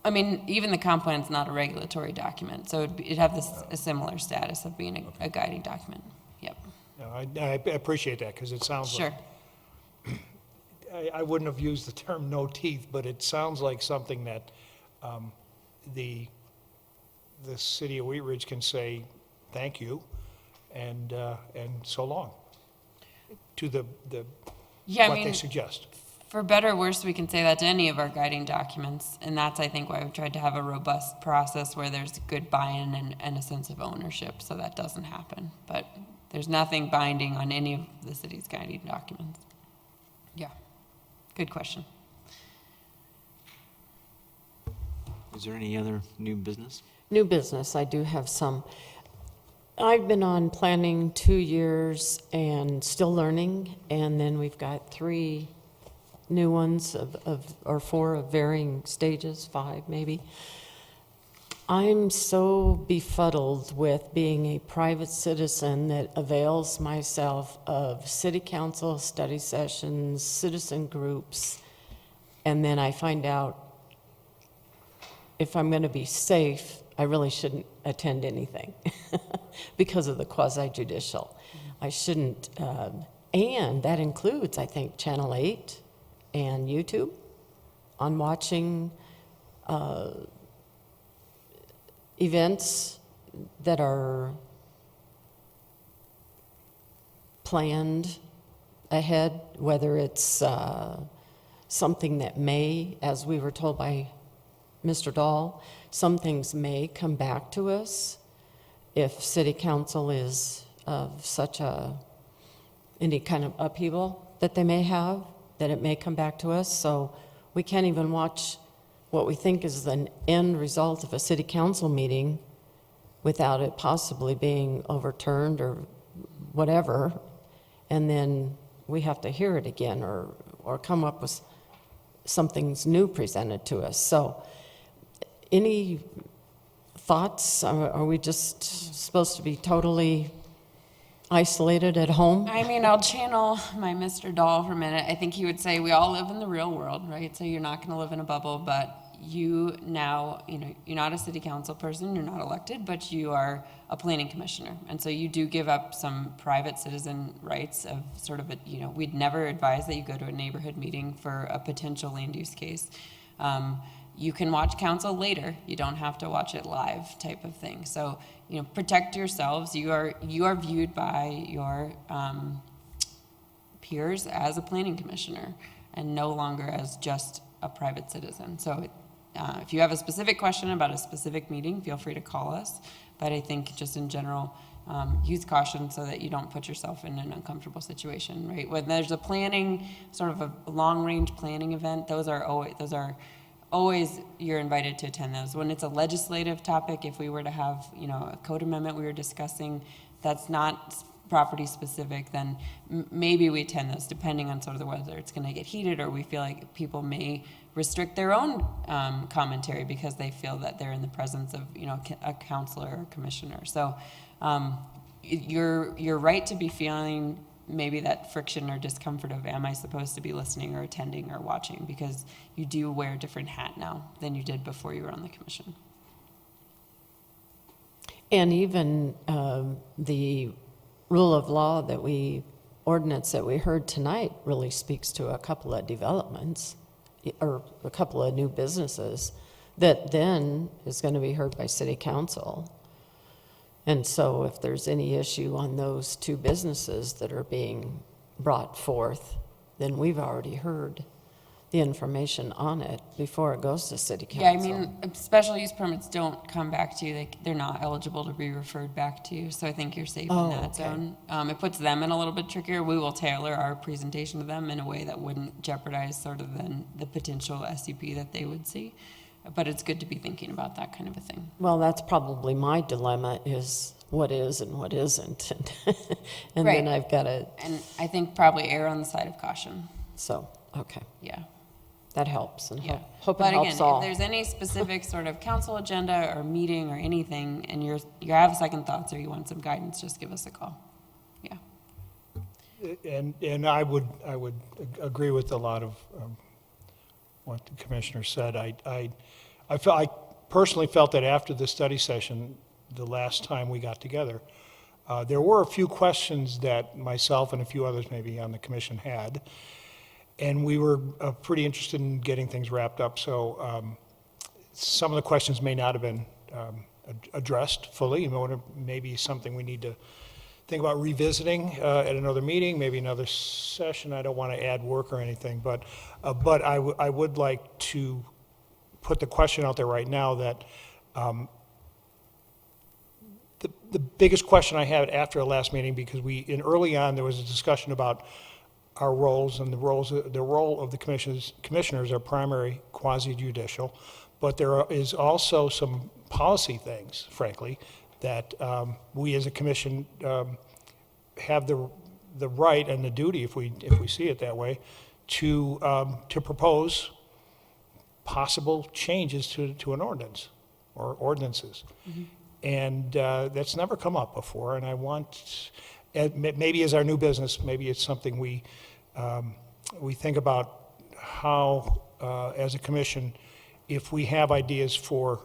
I mean, even the comp plan's not a regulatory document, so it'd have a similar status of being a guiding document. Yep. No, I appreciate that, because it sounds Sure. like, I wouldn't have used the term no teeth, but it sounds like something that the city of Wheat Ridge can say, thank you, and so long, to Yeah, I what they mean, suggest. for better or worse, we can say that to any of our guiding documents, and that's, I think, why we've tried to have a robust process where there's good buy-in and a sense of ownership, so that doesn't happen. But there's nothing binding on any of the city's guiding documents. Yeah, good question. Is there any other new business? New business, I do have some. I've been on planning 2 years and still learning, and then we've got 3 new ones or 4 of varying stages, 5 maybe. I'm so befuddled with being a private citizen that avails myself of city council study sessions, citizen groups, and then I find out if I'm going to be safe, I really shouldn't attend anything because of the quasi-judicial. I shouldn't, and that includes, I think, Channel 8 and YouTube on watching events that are planned ahead, whether it's something that may, as we were told by Mr. Dahl, some things may come back to us if city council is of such any kind of upheaval that they may have, that it may come back to us. So we can't even watch what we think is the end result of a city council meeting without it possibly being overturned or whatever, and then we have to hear it again or come up with something's new presented to us. So any thoughts? Are we just supposed to be totally isolated at home? I mean, I'll channel my Mr. Dahl for a minute. I think he would say we all live in the real world, right? So you're not going to live in a bubble, but you now, you're not a city council person, you're not elected, but you are a planning commissioner. And so you do give up some private citizen rights of sort of we'd never advise that you go to a neighborhood meeting for a potential land use case. You can watch council later. You don't have to watch it live type of thing. So, protect yourselves. You are viewed by your peers as a planning commissioner and no longer as just a private citizen. So if you have a specific question about a specific meeting, feel free to call us. But I think just in general, use caution so that you don't put yourself in an uncomfortable situation, right? When there's a planning, sort of a long-range planning event, those are always you're invited to attend those. When it's a legislative topic, if we were to have, a code amendment we were discussing, that's not property specific, then maybe we attend those, depending on sort of whether it's going to get heated or we feel like people may restrict their own commentary because they feel that they're in the presence of, a counselor or commissioner. So you're right to be feeling maybe that friction or discomfort of, am I supposed to be listening or attending or watching? Because you do wear a different hat now than you did before you were on the commission. And even the rule of law ordinance that we heard tonight really speaks to a couple of developments or a couple of new businesses that then is going to be heard by city council. And so if there's any issue on those 2 businesses that are being brought forth, then we've already heard the information on it before it goes to city council. Yeah, I mean, special use permits don't come back to you. They're not eligible to be referred back to you. So I think you're safe in that zone. It puts them in a little bit trickier. We will tailor our presentation to them in a way that wouldn't jeopardize sort of the potential SUP that they would see. but it's good to be thinking about that kind of a thing. Well, that's probably my dilemma, is what is and what isn't. And Right. then I've got to, And I think probably err on the side of caution. so, okay, Yeah. that helps, and Yeah. hope it But again, helps all. if there's any specific sort of council agenda or meeting or anything, and you have second thoughts or you want some guidance, just give us a call. Yeah. And I would agree with a lot of what the commissioner said. I personally felt that after the study session, the last time we got together, there were a few questions that myself and a few others maybe on the commission had, and we were pretty interested in getting things wrapped up. So some of the questions may not have been addressed fully. Maybe something we need to think about revisiting at another meeting, maybe another session. I don't want to add work or anything, but I would like to put the question out there right now that the biggest question I had after the last meeting, because early on there was a discussion about our roles, and the role of the commissioners are primary quasi-judicial, but there is also some policy things, frankly, that we as a commission have the right and the duty, if we see it that way, to propose possible changes to an ordinance or ordinances. Mm-hmm. And that's never come up before, and I want, maybe as our new business, maybe it's something we think about how, as a commission, if we have ideas for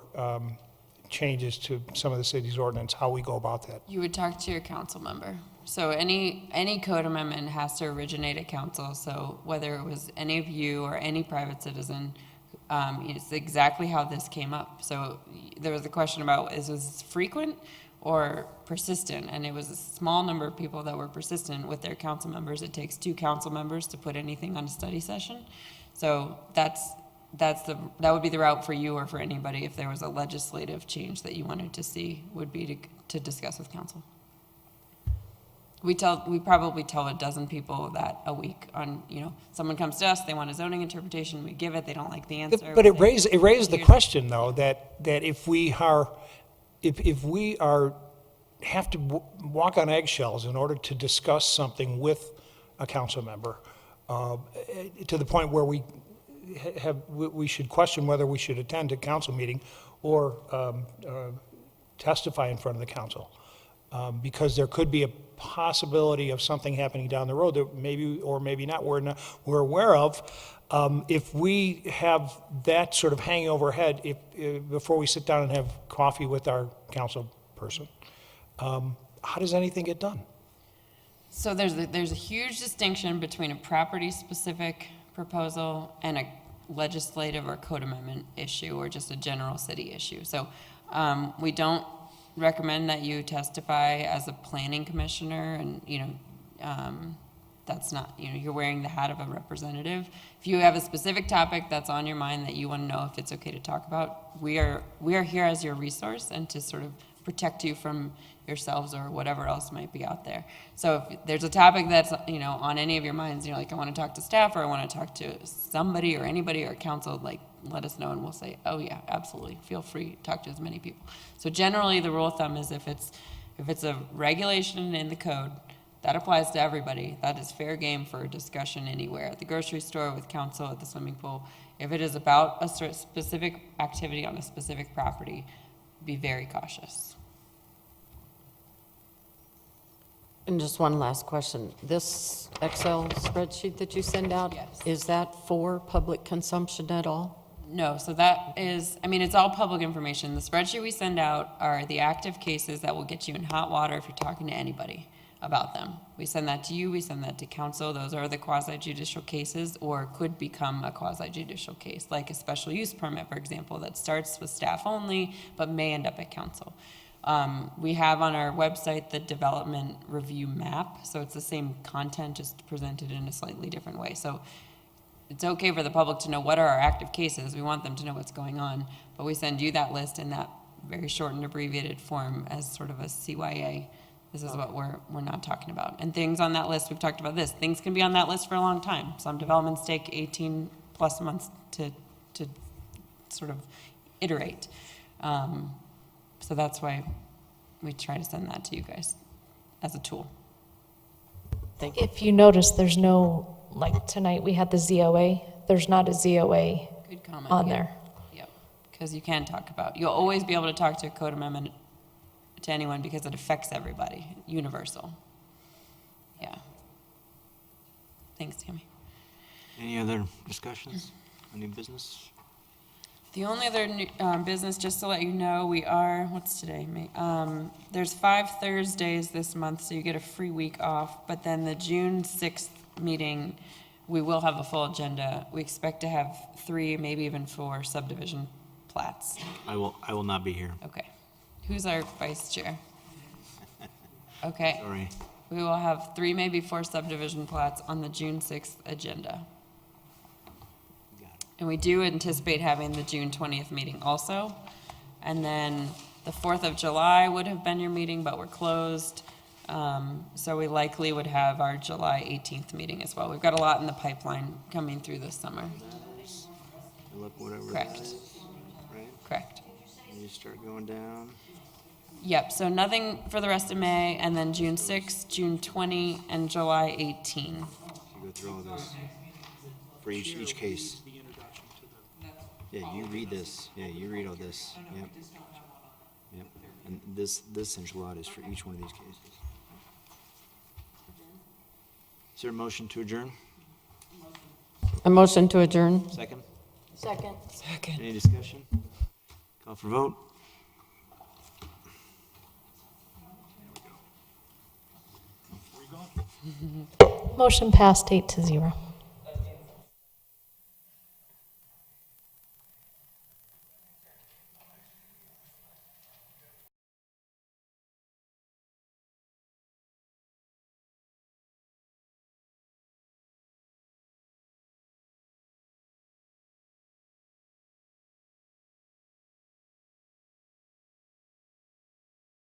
changes to some of the city's ordinance, how we go about that. You would talk to your council member. So any code amendment has to originate at council. So whether it was any of you or any private citizen, it's exactly how this came up. So there was a question about, was this frequent or persistent? And it was a small number of people that were persistent with their council members. It takes 2 council members to put anything on a study session. So that would be the route for you or for anybody if there was a legislative change that you wanted to see, would be to discuss with council. We probably tell a dozen people that a week on, someone comes to us, they want a zoning interpretation, we give it, they don't like the answer. But it raised the question, though, that if we have to walk on eggshells in order to discuss something with a council member, to the point where we should question whether we should attend a council meeting or testify in front of the council, because there could be a possibility of something happening down the road that maybe or maybe not we're aware of. If we have that sort of hanging over our head before we sit down and have coffee with our council person, how does anything get done? So there's a huge distinction between a property-specific proposal and a legislative or code amendment issue or just a general city issue. So we don't recommend that you testify as a planning commissioner, and that's not, you're wearing the hat of a representative. If you have a specific topic that's on your mind that you want to know if it's okay to talk about, we are here as your resource and to sort of protect you from yourselves or whatever else might be out there. So if there's a topic that's on any of your minds, you're like, I want to talk to staff or I want to talk to somebody or anybody or council, like, let us know and we'll say, oh yeah, absolutely, feel free to talk to as many people. So generally the rule of thumb is if it's a regulation in the code, that applies to everybody. That is fair game for a discussion anywhere, at the grocery store, with council, at the swimming pool. If it is about a specific activity on a specific property, be very cautious. And just one last question. This Excel spreadsheet that you send out, Yes. is that for public consumption at all? No, so that is, it's all public information. The spreadsheet we send out are the active cases that will get you in hot water if you're talking to anybody about them. We send that to you, we send that to council. Those are the quasi-judicial cases or could become a quasi-judicial case, like a special use permit, for example, that starts with staff only but may end up at council. We have on our website the development review map, so it's the same content, just presented in a slightly different way. So it's okay for the public to know what are our active cases. We want them to know what's going on, but we send you that list in that very short and abbreviated form as sort of a CYA. This is what we're not talking about. And things on that list, we've talked about this, things can be on that list for a long time. Some developments take 18 plus months to sort of iterate. So that's why we try to send that to you guys as a tool. Thank you. If you notice, there's no, like tonight, we had the ZOA, there's not a ZOA Good comment. on yeah. there. Yep, because you can talk about, you'll always be able to talk to a code amendment to anyone because it affects everybody, universal. Yeah. Thanks, Tammy. Any other discussions? Any business? The only other business, just to let you know, we are, what's today? There's 5 Thursdays this month, so you get a free week off. But then the June 6th meeting, we will have a full agenda. We expect to have 3, maybe even 4 subdivision plats. I will not be here. Okay. Who's our vice chair? Okay. Sorry. We will have 3, maybe 4 subdivision plats on the June 6th agenda. And we do anticipate having the June 20th meeting also. And then the 4th of July would have been your meeting, but we're closed. So we likely would have our July 18th meeting as well. We've got a lot in the pipeline coming through this summer. Look, whatever. Correct. That is, right? Correct. And you start going down. Yep, so nothing for the rest of May, and then June 6th, June 20, and July 18. You go through all this for each case. Yeah, you read this. Yeah, you read all this. Yep. Yep. And this enchilada is for each one of these cases. Is there a motion to adjourn? A motion to adjourn? Second? Second. Any discussion? Call for vote. Motion passed 8-0.